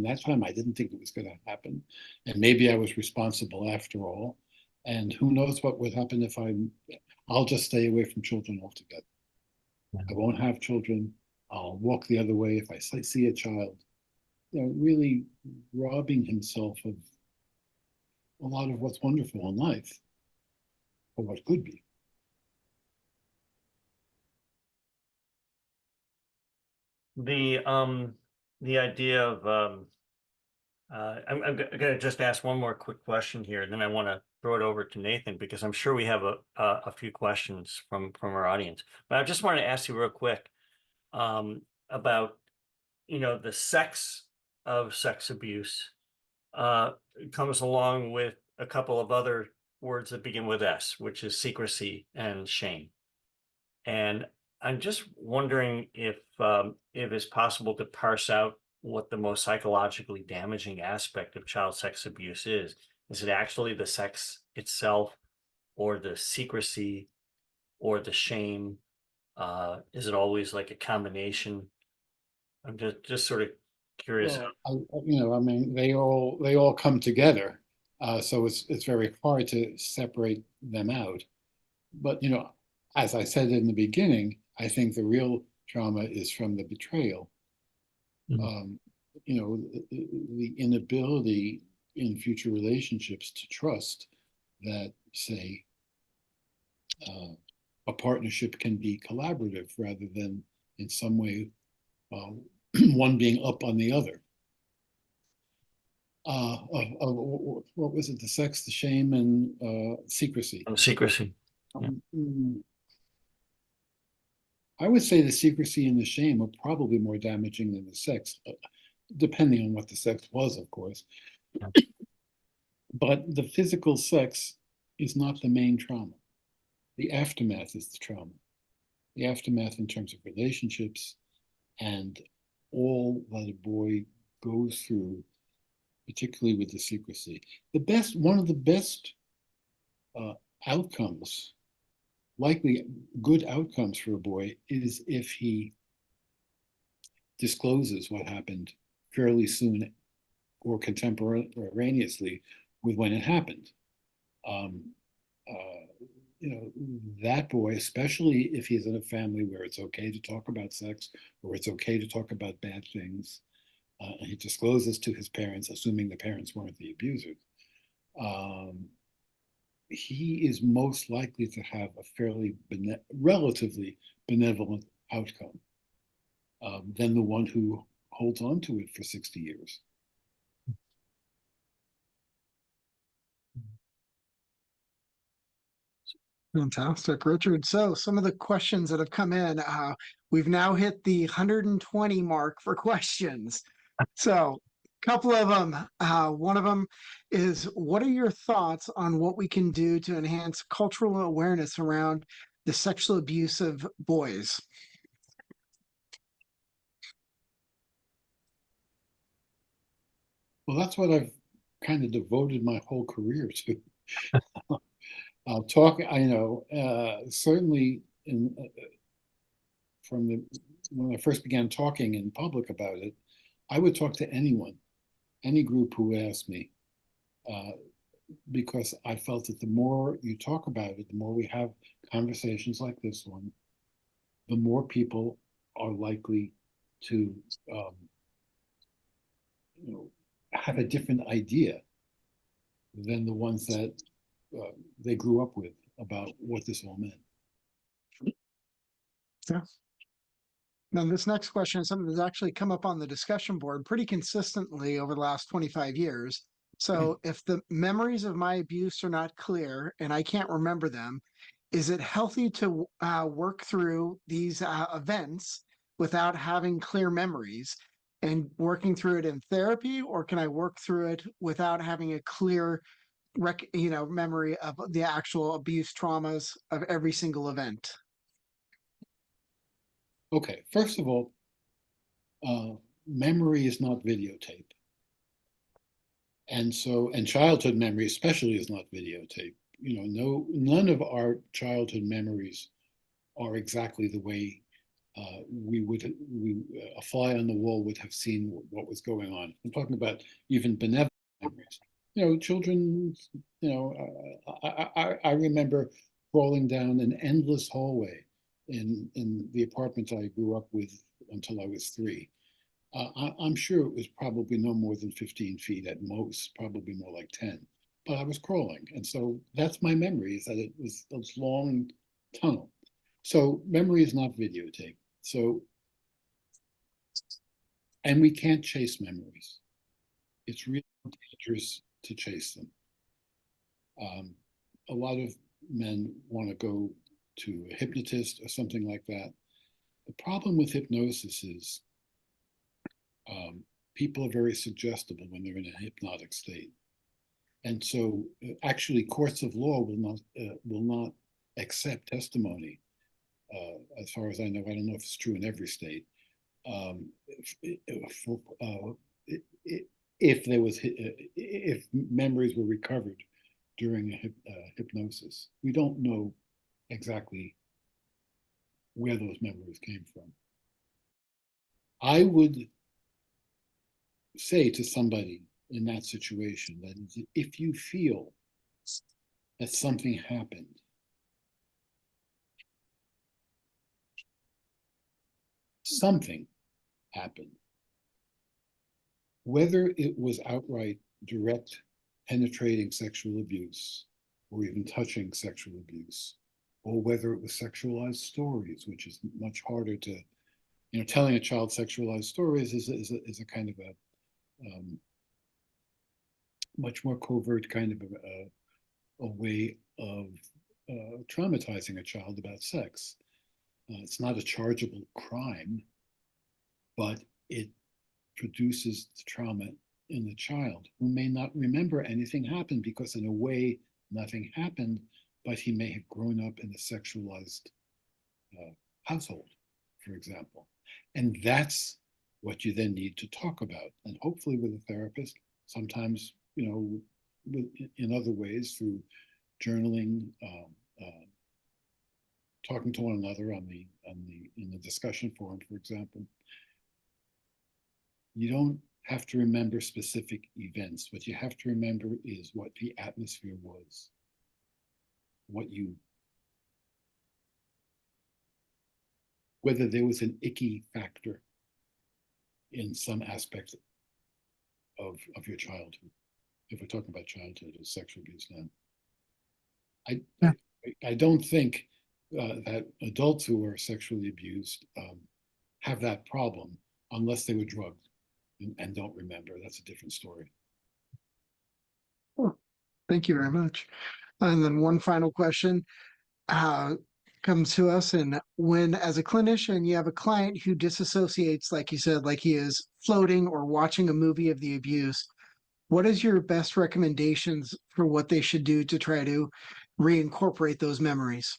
that time, I didn't think it was going to happen, and maybe I was responsible after all. And who knows what would happen if I'll just stay away from children altogether. I won't have children. I'll walk the other way if I see a child. Really robbing himself of a lot of what's wonderful in life, or what could be. The idea of I'm going to just ask one more quick question here, and then I want to throw it over to Nathan, because I'm sure we have a few questions from our audience. But I just want to ask you real quick about the sex of sex abuse comes along with a couple of other words that begin with S, which is secrecy and shame. And I'm just wondering if it's possible to parse out what the most psychologically damaging aspect of child sex abuse is. Is it actually the sex itself, or the secrecy, or the shame? Is it always like a combination? I'm just sort of curious. Well, I mean, they all come together, so it's very hard to separate them out. But as I said in the beginning, I think the real trauma is from the betrayal. The inability in future relationships to trust that, say, a partnership can be collaborative rather than in some way one being up on the other. What was it? The sex, the shame, and secrecy. Secrecy. Yeah. I would say the secrecy and the shame are probably more damaging than the sex, depending on what the sex was, of course. Yeah. But the physical sex is not the main trauma. The aftermath is the trauma. The aftermath in terms of relationships and all that a boy goes through, particularly with the secrecy. One of the best outcomes, likely good outcomes for a boy, is if he discloses what happened fairly soon or contemporaneously with when it happened. That boy, especially if he's in a family where it's okay to talk about sex, or it's okay to talk about bad things, and he discloses to his parents, assuming the parents weren't the abusers, he is most likely to have a fairly relatively benevolent outcome than the one who holds on to it for 60 years. Fantastic, Richard. So some of the questions that have come in, we've now hit the 120 mark for questions. So a couple of them, one of them is, what are your thoughts on what we can do to enhance cultural awareness around the sexual abuse of boys? Well, that's what I've kind of devoted my whole career to. I'll talk, certainly when I first began talking in public about it, I would talk to anyone, any group who asked me, because I felt that the more you talk about it, the more we have conversations like this one, the more people are likely to have a different idea than the ones that they grew up with about what this all meant. Yeah. Now, this next question is something that's actually come up on the discussion board pretty consistently over the last 25 years. So, if the memories of my abuse are not clear and I can't remember them, is it healthy to work through these events without having clear memories and working through it in therapy, or can I work through it without having a clear memory of the actual abuse traumas of every single event? Okay, first of all, memory is not videotape. And childhood memory especially is not videotape. None of our childhood memories are exactly the way a fly on the wall would have seen what was going on. I'm talking about even benevolent memories. Children, I remember crawling down an endless hallway in the apartment I grew up with until I was 3. I'm sure it was probably no more than 15 feet at most, probably more like 10. But I was crawling. And so that's my memory, is that it was this long tunnel. So memory is not videotape. And we can't chase memories. It's really dangerous to chase them. A lot of men want to go to a hypnotist or something like that. The problem with hypnosis is people are very suggestible when they're in a hypnotic state. And so actually courts of law will not accept testimony. As far as I know, I don't know if it's true in every state. If memories were recovered during hypnosis, we don't know exactly where those memories came from. I would say to somebody in that situation that if you feel that something happened, whether it was outright direct penetrating sexual abuse or even touching sexual abuse, or whether it was sexualized stories, which is much harder to, telling a child sexualized stories is a kind of a much more covert kind of a way of traumatizing a child about sex. It's not a chargeable crime, but it produces the trauma in the child, who may not remember anything happened because in a way nothing happened, but he may have grown up in a sexualized household, for example. And that's what you then need to talk about. And hopefully with a therapist, sometimes, in other ways through journaling, talking to one another in the discussion forum, for example. You don't have to remember specific events. What you have to remember is what the atmosphere was, whether there was an icky factor in some aspect of your childhood. If we're talking about childhood or sexual abuse now, I Yeah. I don't think that adults who are sexually abused have that problem unless they were drugged and don't remember. That's a different story. Cool. Thank you very much. And then one final question uh, comes to us. And when, as a clinician, you have a client who disassociates, like you said, like he is floating or watching a movie of the abuse, what is your best recommendations for what they should do to try to reincorporate those memories?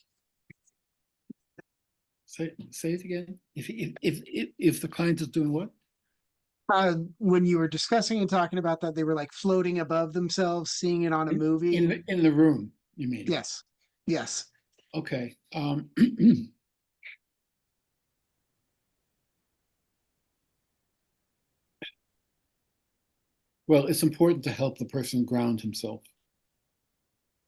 Say it again. If the client is doing what? When you were discussing and talking about that, they were like floating above themselves, seeing it on a movie. In the room, you mean? Yes. Yes. Okay. Well, it's important to help the person ground himself,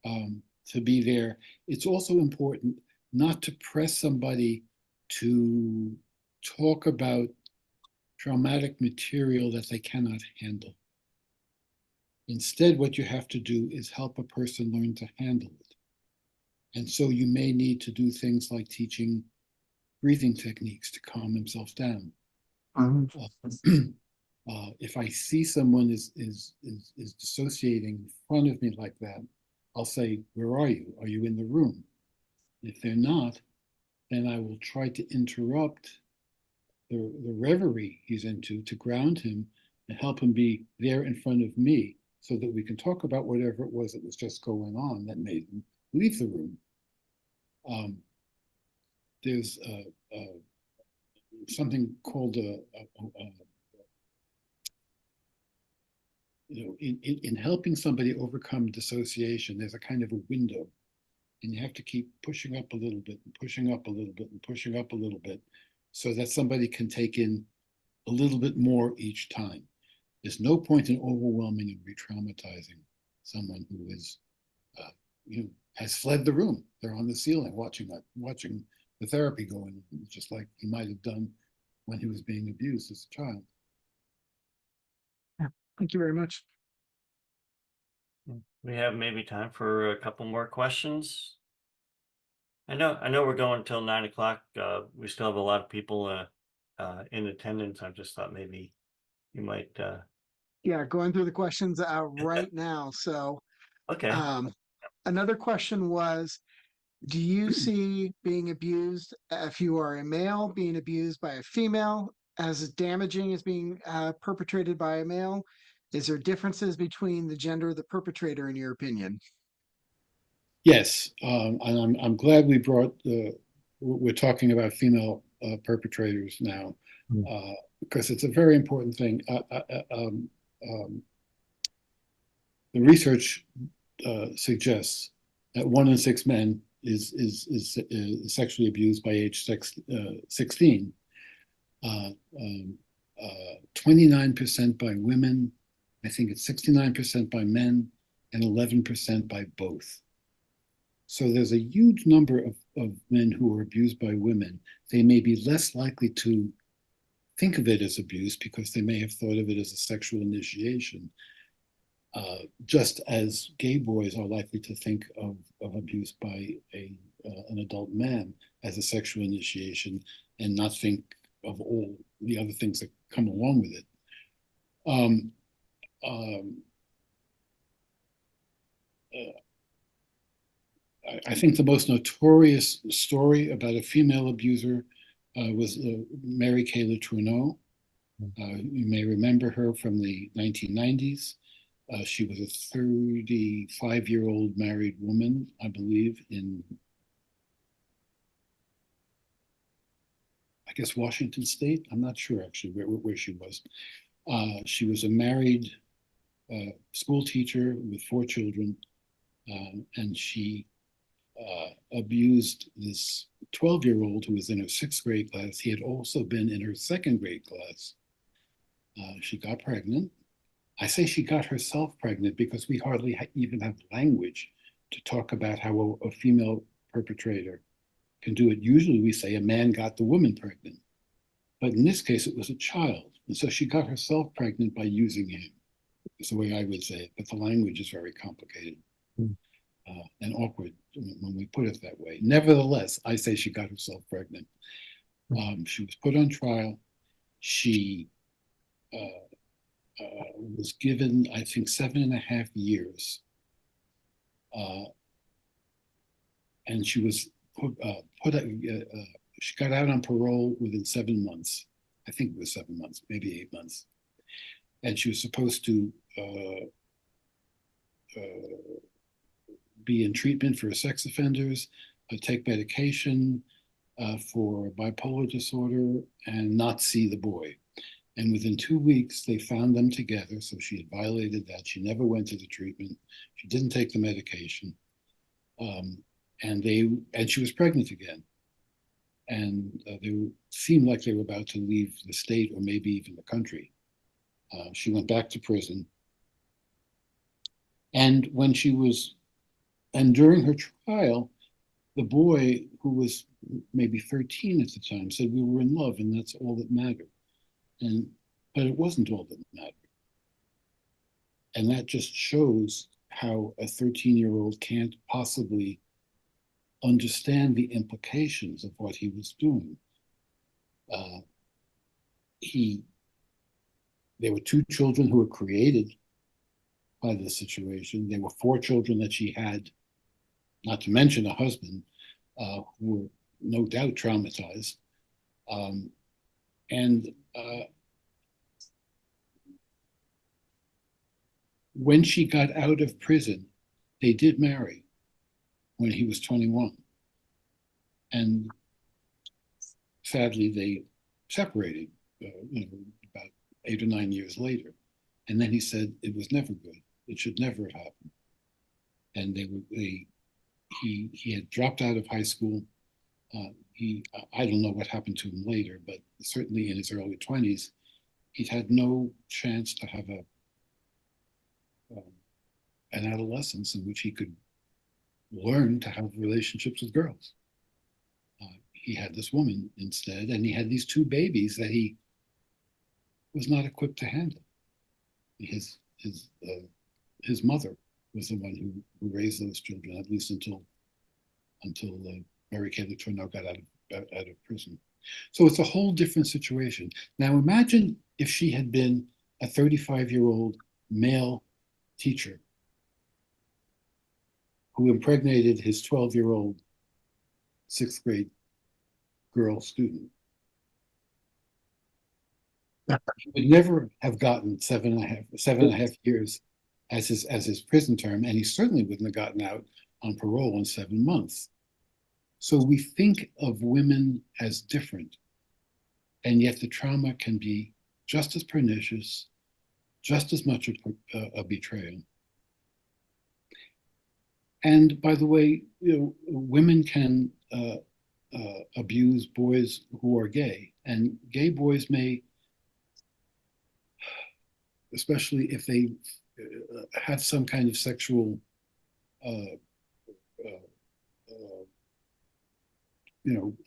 to be there. It's also important not to press somebody to talk about traumatic material that they cannot handle. Instead, what you have to do is help a person learn to handle it. And so you may need to do things like teaching breathing techniques to calm himself down. If I see someone is dissociating in front of me like that, I'll say, "Where are you? Are you in the room?" If they're not, then I will try to interrupt the reverie he's into to ground him and help him be there in front of me so that we can talk about whatever it was that was just going on that made him leave the room. There's something called in helping somebody overcome dissociation, there's a kind of a window, and you have to keep pushing up a little bit and pushing up a little bit and pushing up a little bit so that somebody can take in a little bit more each time. There's no point in overwhelming and re-traumatizing someone who is, has fled the room. They're on the ceiling watching the therapy going, just like he might have done when he was being abused as a child. Yeah. Thank you very much. We have maybe time for a couple more questions. I know we're going till 9 o'clock. We still have a lot of people in attendance. I just thought maybe you might. Yeah, going through the questions right now. So Okay. another question was, do you see being abused, if you are a male, being abused by a female as damaging as being perpetrated by a male? Is there differences between the gender of the perpetrator, in your opinion? Yes, and I'm glad we brought we're talking about female perpetrators now, because it's a very important thing. The research suggests that 1 in 6 men is sexually abused by age 16. 29% by women. I think it's 69% by men and 11% by both. So there's a huge number of men who are abused by women. They may be less likely to think of it as abuse because they may have thought of it as a sexual initiation, just as gay boys are likely to think of abuse by an adult man as a sexual initiation and not think of all the other things that come along with it. I think the most notorious story about a female abuser was Mary Kay Letourneau. You may remember her from the 1990s. She was a 35-year-old married woman, I believe, in, I guess, Washington State. I'm not sure actually where she was. She was a married school teacher with 4 children, and she abused this 12-year-old who was in her 6th grade class. He had also been in her 2nd grade class. She got pregnant. I say she got herself pregnant because we hardly even have language to talk about how a female perpetrator can do it. Usually we say a man got the woman pregnant. But in this case, it was a child. And so she got herself pregnant by using him, is the way I would say it. But the language is very complicated and awkward when we put it that way. Nevertheless, I say she got herself pregnant. She was put on trial. She was given, I think, 7.5 years. And she was she got out on parole within 7 months. I think it was 7 months, maybe 8 months. And she was supposed to be in treatment for sex offenders, take medication for bipolar disorder, and not see the boy. And within 2 weeks, they found them together. So she had violated that. She never went to the treatment. She didn't take the medication. And she was pregnant again. And they seemed like they were about to leave the state or maybe even the country. She went back to prison. And during her trial, the boy, who was maybe 13 at the time, said we were in love and that's all that mattered. But it wasn't all that mattered. And that just shows how a 13-year-old can't possibly understand the implications of what he was doing. There were 2 children who were created by this situation. There were 4 children that she had, not to mention a husband, who were no doubt traumatized. When she got out of prison, they did marry when he was 21. And sadly, they separated about 8 or 9 years later. And then he said it was never good. It should never have happened. And he had dropped out of high school. I don't know what happened to him later, but certainly in his early 20s, he'd had no chance to have an adolescence in which he could learn to have relationships with girls. He had this woman instead, and he had these 2 babies that he was not equipped to handle. His mother was the one who raised those children, at least until Mary Kay Letourneau got out of prison. So it's a whole different situation. Now imagine if she had been a 35-year-old male teacher who impregnated his 12-year-old 6th grade girl student. He would never have gotten 7.5 years as his prison term, and he certainly wouldn't have gotten out on parole in 7 months. So we think of women as different, and yet the trauma can be just as pernicious, just as much a betrayal. And by the way, women can abuse boys who are gay, and gay boys may, especially if they have some kind of sexual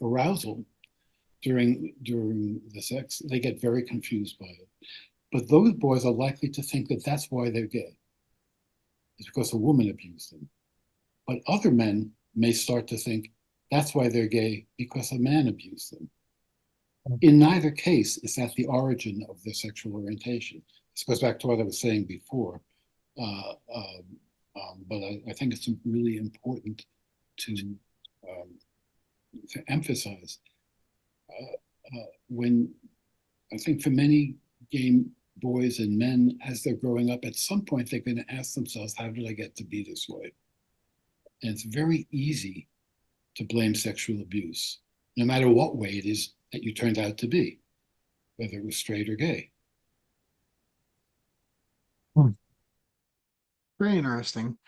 arousal during the sex, they get very confused by it. But those boys are likely to think that that's why they're gay. It's because a woman abused them. But other men may start to think that's why they're gay, because a man abused them. In neither case is that the origin of their sexual orientation. This goes back to what I was saying before. But I think it's really important to emphasize when I think for many gay boys and men, as they're growing up, at some point they're going to ask themselves, how did I get to be this way? And it's very easy to blame sexual abuse, no matter what way it is that you turned out to be, whether it was straight or gay. Very interesting.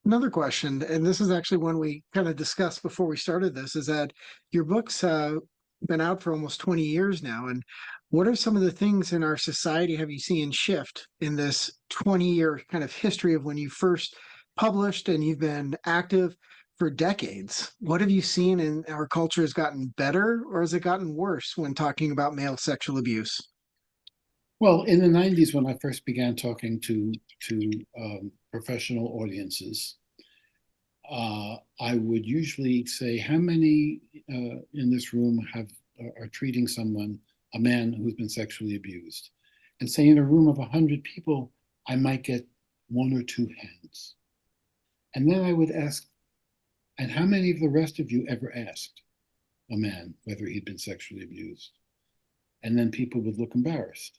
Another question, and this is actually one we kind of discussed before we started this, is that your book's been out for almost 20 years now. And what are some of the things in our society have you seen shift in this 20-year kind of history of when you first published and you've been active for decades. What have you seen in our culture has gotten better or has it gotten worse when talking about male sexual abuse? Well, in the 90s, when I first began talking to professional audiences, I would usually say, how many in this room are treating someone, a man who's been sexually abused? And say in a room of 100 people, I might get one or two hands. And then I would ask, and how many of the rest of you ever asked a man whether he'd been sexually abused? And then people would look embarrassed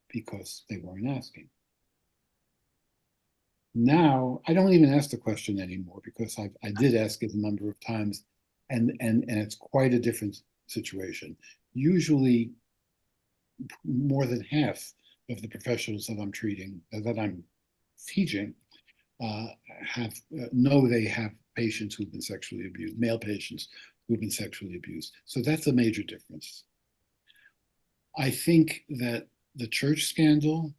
because they weren't asking. Now, I don't even ask the question anymore because I did ask it a number of times, and it's quite a different situation. Usually, more than half of the professionals that I'm treating, that I'm teaching, know they have patients who've been sexually abused, male patients who've been sexually abused. So that's a major difference. I think that the church scandal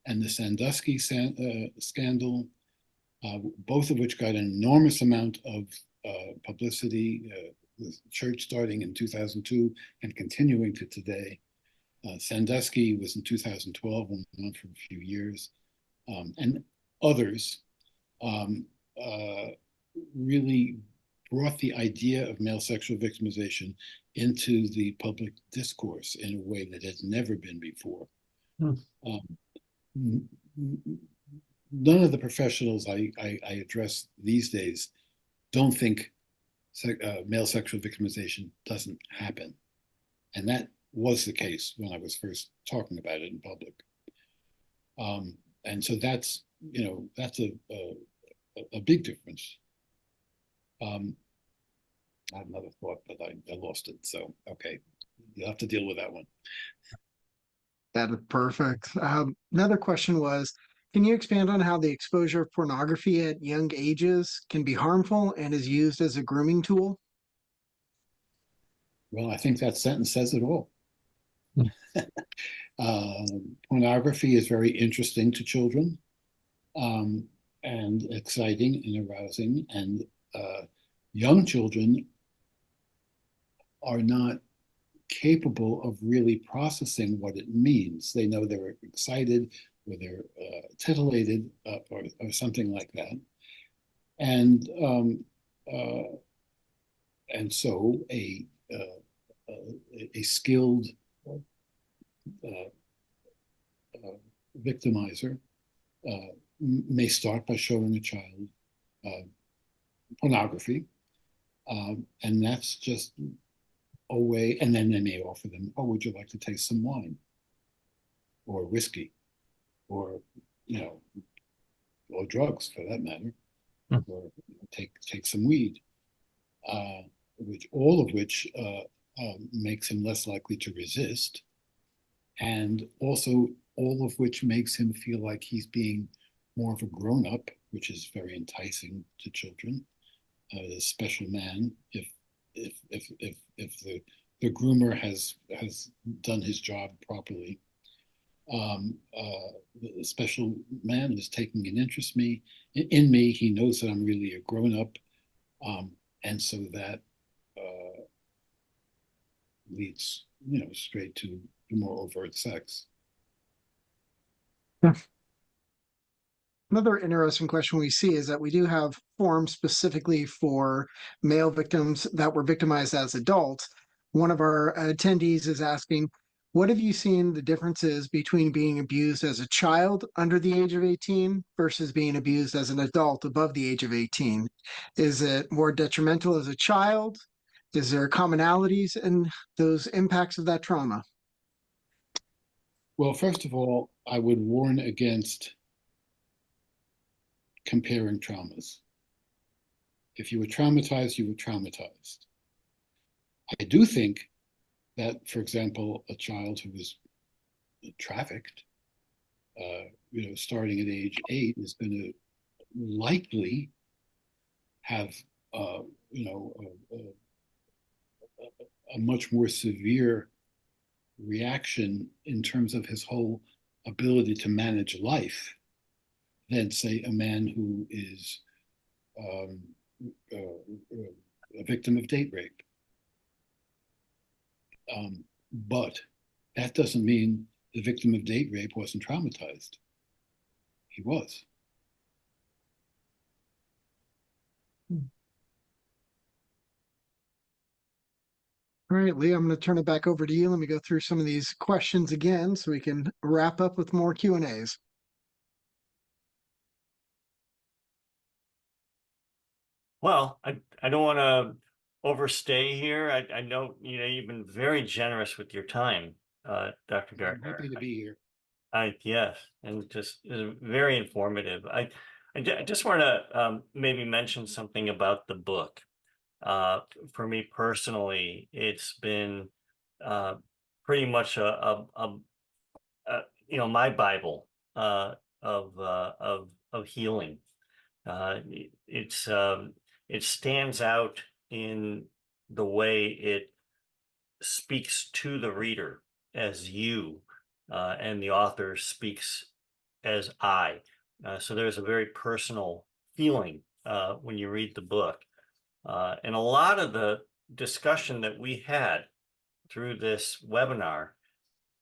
and the Sandusky scandal, both of which got an enormous amount of publicity, the church starting in 2002 and continuing to today. Sandusky was in 2012 and went on for a few years. And others really brought the idea of male sexual victimization into the public discourse in a way that has never been before. None of the professionals I address these days don't think male sexual victimization doesn't happen. And that was the case when I was first talking about it in public. And so that's a big difference. I had another thought, but I lost it. So, okay, you'll have to deal with that one. That is perfect. Another question was, can you expand on how the exposure of pornography at young ages can be harmful and is used as a grooming tool? Well, I think that sentence says it all. Pornography is very interesting to children, and exciting and arousing, and young children are not capable of really processing what it means. They know they're excited or they're titillated or something like that, and so a skilled victimizer may start by showing a child pornography, and that's just a way, and then they may offer them, oh, would you like to taste some wine or whiskey or, or drugs for that matter, or take some weed, all of which makes him less likely to resist, and also all of which makes him feel like he's being more of a grown-up, which is very enticing to children. A special man, if the groomer has done his job properly. The special man is taking an interest in me. He knows that I'm really a grown-up, and so that leads straight to more overt sex. Yeah. Another interesting question we see is that we do have forms specifically for male victims that were victimized as adults. One of our attendees is asking, what have you seen the differences between being abused as a child under the age of 18 versus being abused as an adult above the age of 18? Is it more detrimental as a child? Is there commonalities in those impacts of that trauma? Well, first of all, I would warn against comparing traumas. If you were traumatized, you were traumatized. I do think that, for example, a child who was trafficked, starting at age 8, is going to likely have, a much more severe reaction in terms of his whole ability to manage life than, say, a man who is um, a victim of date rape. But that doesn't mean the victim of date rape wasn't traumatized. He was. All right, Lee, I'm going to turn it back over to you. Let me go through some of these questions again so we can wrap up with more Q&As. Well, I don't want to overstay here. I know, you've been very generous with your time, Dr. I'm Gartner. happy to be here. Yes, and just very informative. I just want to maybe mention something about the book. For me personally, it's been uh, pretty much my Bible of healing. It's it stands out in the way it speaks to the reader as you, and the author speaks as I. So there's a very personal feeling when you read the book. And a lot of the discussion that we had through this webinar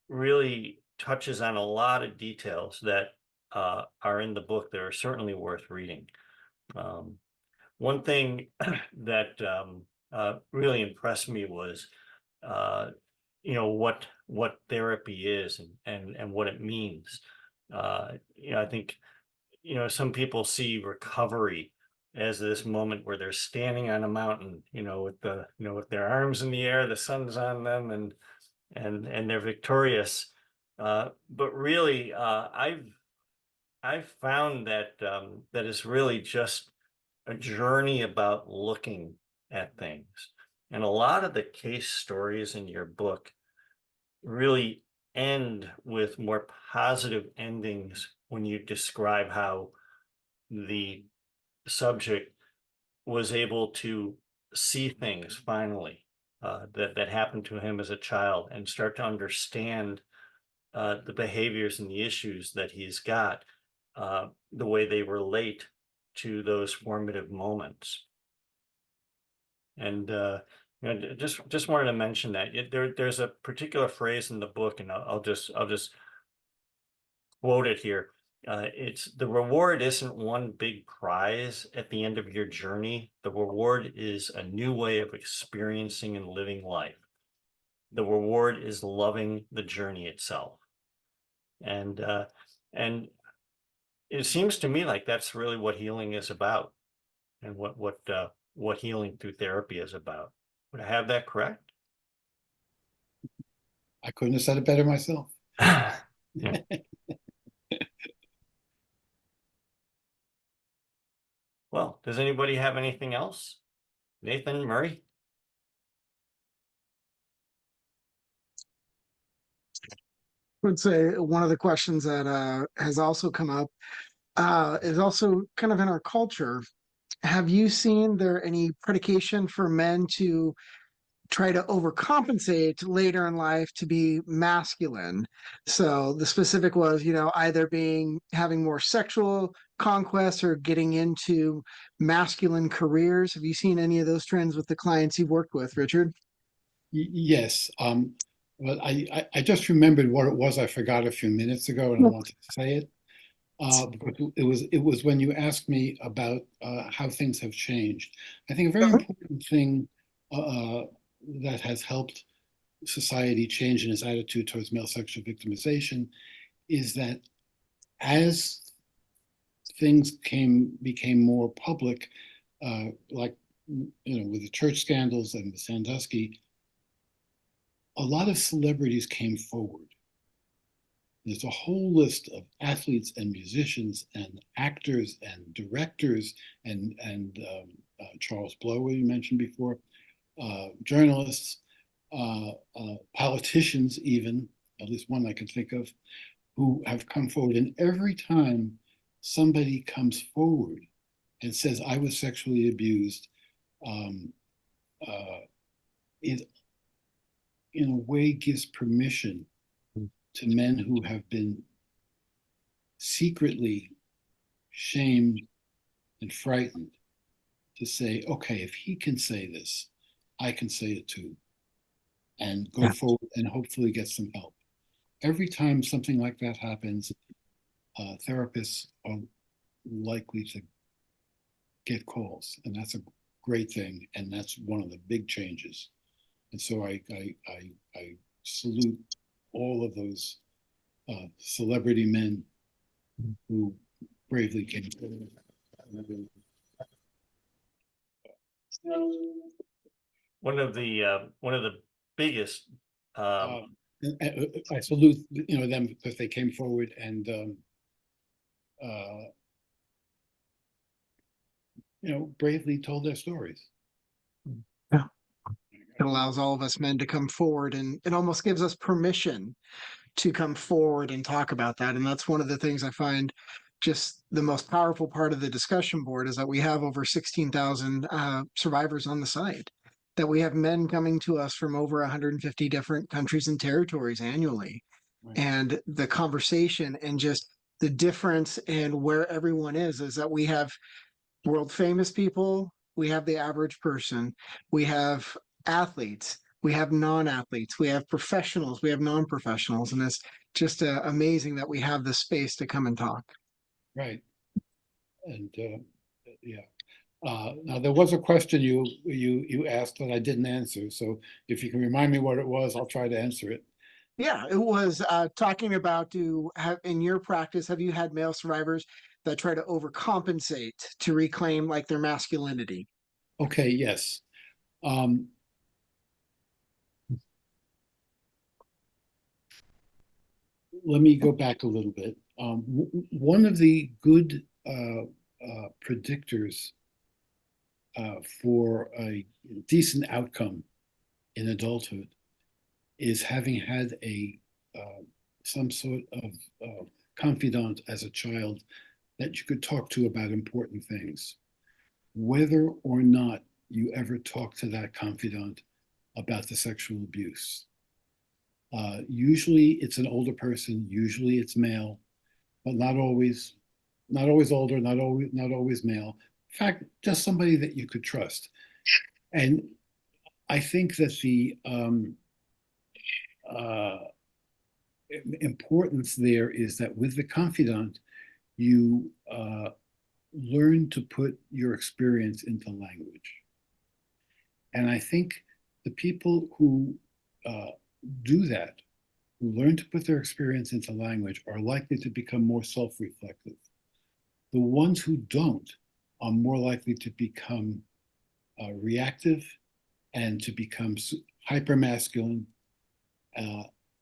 really touches on a lot of details that are in the book that are certainly worth reading. One thing that really impressed me was what therapy is and what it means. I think some people see recovery as this moment where they're standing on a mountain, with their arms in the air, the sun's on them, and they're victorious. But really, I've found that that is really just a journey about looking at things. And a lot of the case stories in your book really end with more positive endings when you describe how the subject was able to see things finally that happened to him as a child and start to understand the behaviors and the issues that he's got, the way they relate to those formative moments. And just wanted to mention that there's a particular phrase in the book, and I'll just quote it here. It's the reward isn't one big prize at the end of your journey. The reward is a new way of experiencing and living life. The reward is loving the journey itself. And it seems to me like that's really what healing is about, and what healing through therapy is about. Would I have that correct? I couldn't have said it better myself. Yeah. Well, does anybody have anything else? Nathan, Murray? I would say one of the questions that has also come up is also kind of in our culture. Have you seen there any predication for men to try to overcompensate later in life to be masculine? So the specific was, either having more sexual conquests or getting into masculine careers. Have you seen any of those trends with the clients you've worked with, Richard? Yes. But I just remembered what it was I forgot a few minutes ago, and I wanted to say it. Because it was when you asked me about how things have changed. I think a very important thing that has helped society change in its attitude towards male sexual victimization is that as things became more public, like with the church scandals and the Sandusky, a lot of celebrities came forward. There's a whole list of athletes and musicians and actors and directors and Charles Blow, who you mentioned before, journalists, politicians, even at least one I can think of, who have come forward. And every time somebody comes forward and says, "I was sexually abused," it in a way gives permission to men who have been secretly shamed and frightened to say, okay, if he can say this, I can say it too, and go Yeah. forward and hopefully get some help. Every time something like that happens, therapists are likely to get calls, and that's a great thing, and that's one of the big changes. And so I salute all of those celebrity men who bravely came forward. One of the biggest I salute them because they came forward and bravely told their stories. Yeah. It allows all of us men to come forward, and it almost gives us permission to come forward and talk about that. And that's one of the things I find just the most powerful part of the discussion board, is that we have over 16,000 survivors on the site, that we have men coming to us from over 150 different countries and territories annually. Right. And the conversation and just the difference in where everyone is that we have world famous people, we have the average person, we have athletes, we have non-athletes, we have professionals, we have non-professionals, and it's just amazing that we have this space to come and talk. Right. And yeah. Now there was a question you asked that I didn't answer. So if you can remind me what it was, I'll try to answer it. Yeah, it was talking about, in your practice, have you had male survivors that try to overcompensate to reclaim like their masculinity? Okay, yes. Let me go back a little bit. One of the good predictors for a decent outcome in adulthood is having had some sort of confidant as a child that you could talk to about important things. Whether or not you ever talk to that confidant about the sexual abuse. Usually it's an older person, usually it's male, but not always older, not always male. In fact, just somebody that you could trust. And I think that the importance there is that with the confidant, you learn to put your experience into language. And I think the people who do that, who learn to put their experience into language, are likely to become more self-reflective. The ones who don't are more likely to become reactive and to become hypermasculine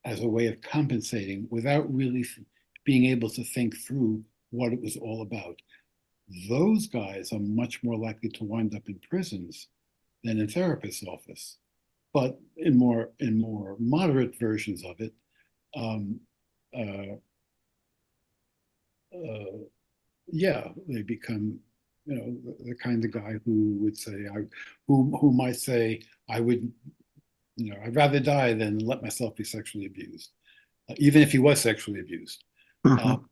as a way of compensating without really being able to think through what it was all about. Those guys are much more likely to wind up in prisons than in therapist's office. But in more moderate versions of it, yeah, they become, the kind of guy who would say, who might say, I would, I'd rather die than let myself be sexually abused, even if he was sexually abused. Mhm.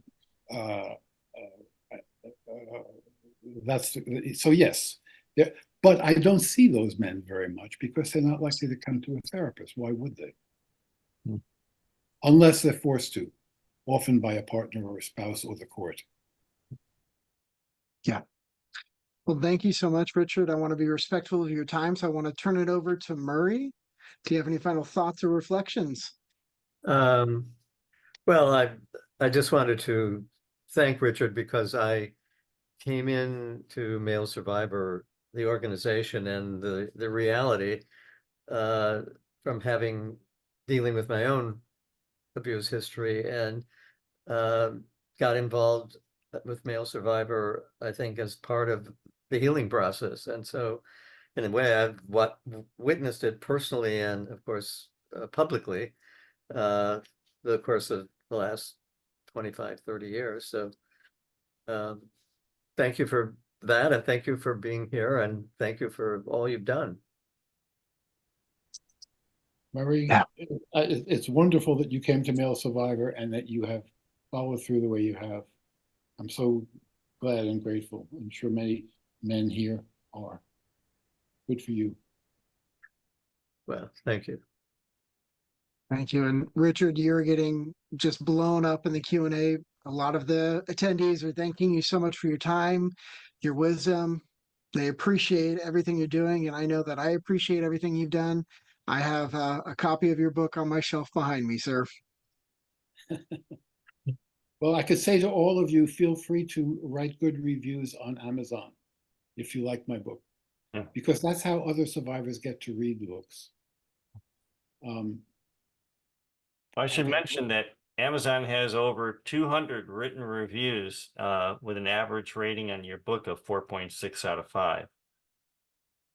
That's so yes. Yeah, but I don't see those men very much because they're not likely to come to a therapist. Why would they? Hmm. Unless they're forced to, often by a partner or a spouse or the court. Yeah. Well, thank you so much, Richard. I want to be respectful of your time, so I want to turn it over to Murray. Do you have any final thoughts or reflections? Um, well, I just wanted to thank Richard because I came in to Male Survivor, the organization, and the reality from dealing with my own abuse history, and got involved with Male Survivor, I think, as part of the healing process. And so in a way, I've witnessed it personally and of course publicly the course of the last 25, 30 years. So um, thank you for that, and thank you for being here, and thank you for all you've done. Murray, Yeah. it's wonderful that you came to Male Survivor and that you have followed through the way you have. I'm so glad and grateful. I'm sure many men here are. Good for you. Well, thank you. Thank you. And Richard, you're getting just blown up in the Q&A. A lot of the attendees are thanking you so much for your time, your wisdom. They appreciate everything you're doing. And I know that I appreciate everything you've done. I have a copy of your book on my shelf behind me, sir. Well, I could say to all of you, feel free to write good reviews on Amazon if you like my book, Yeah. because that's how other survivors get to read the books. I should Okay. mention that Amazon has over 200 written reviews with an average rating on your book of 4.6 out of 5.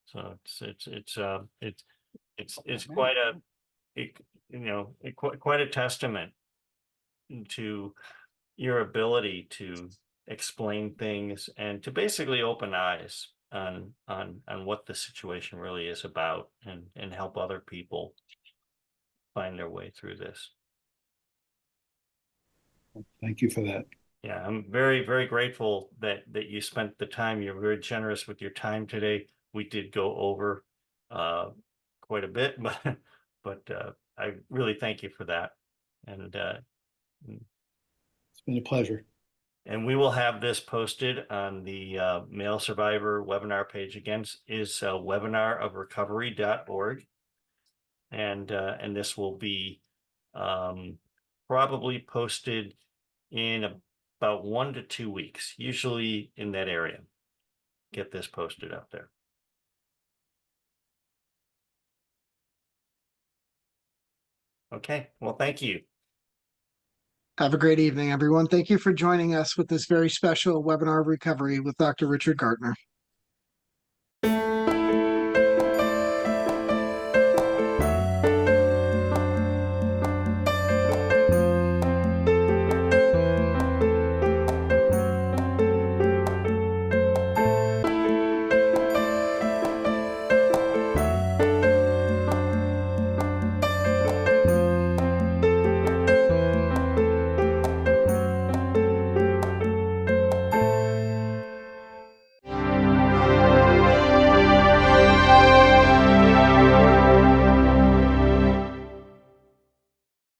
So it's quite quite a testament to your ability to explain things and to basically open eyes on what the situation really is about and help other people find their way through this. Thank you for that. Yeah, I'm very, very grateful that you spent the time. You're very generous with your time today. We did go over quite a bit, but I really thank you for that. And It's been a pleasure. and we will have this posted on the Male Survivor webinar page. Again, is webinarofrecovery.org. And this will be probably posted in about 1 to 2 weeks, usually in that area. Get this posted up there. Okay, well, thank you. Have a great evening, everyone. Thank you for joining us with this very special webinar of recovery with Dr. Richard Gartner.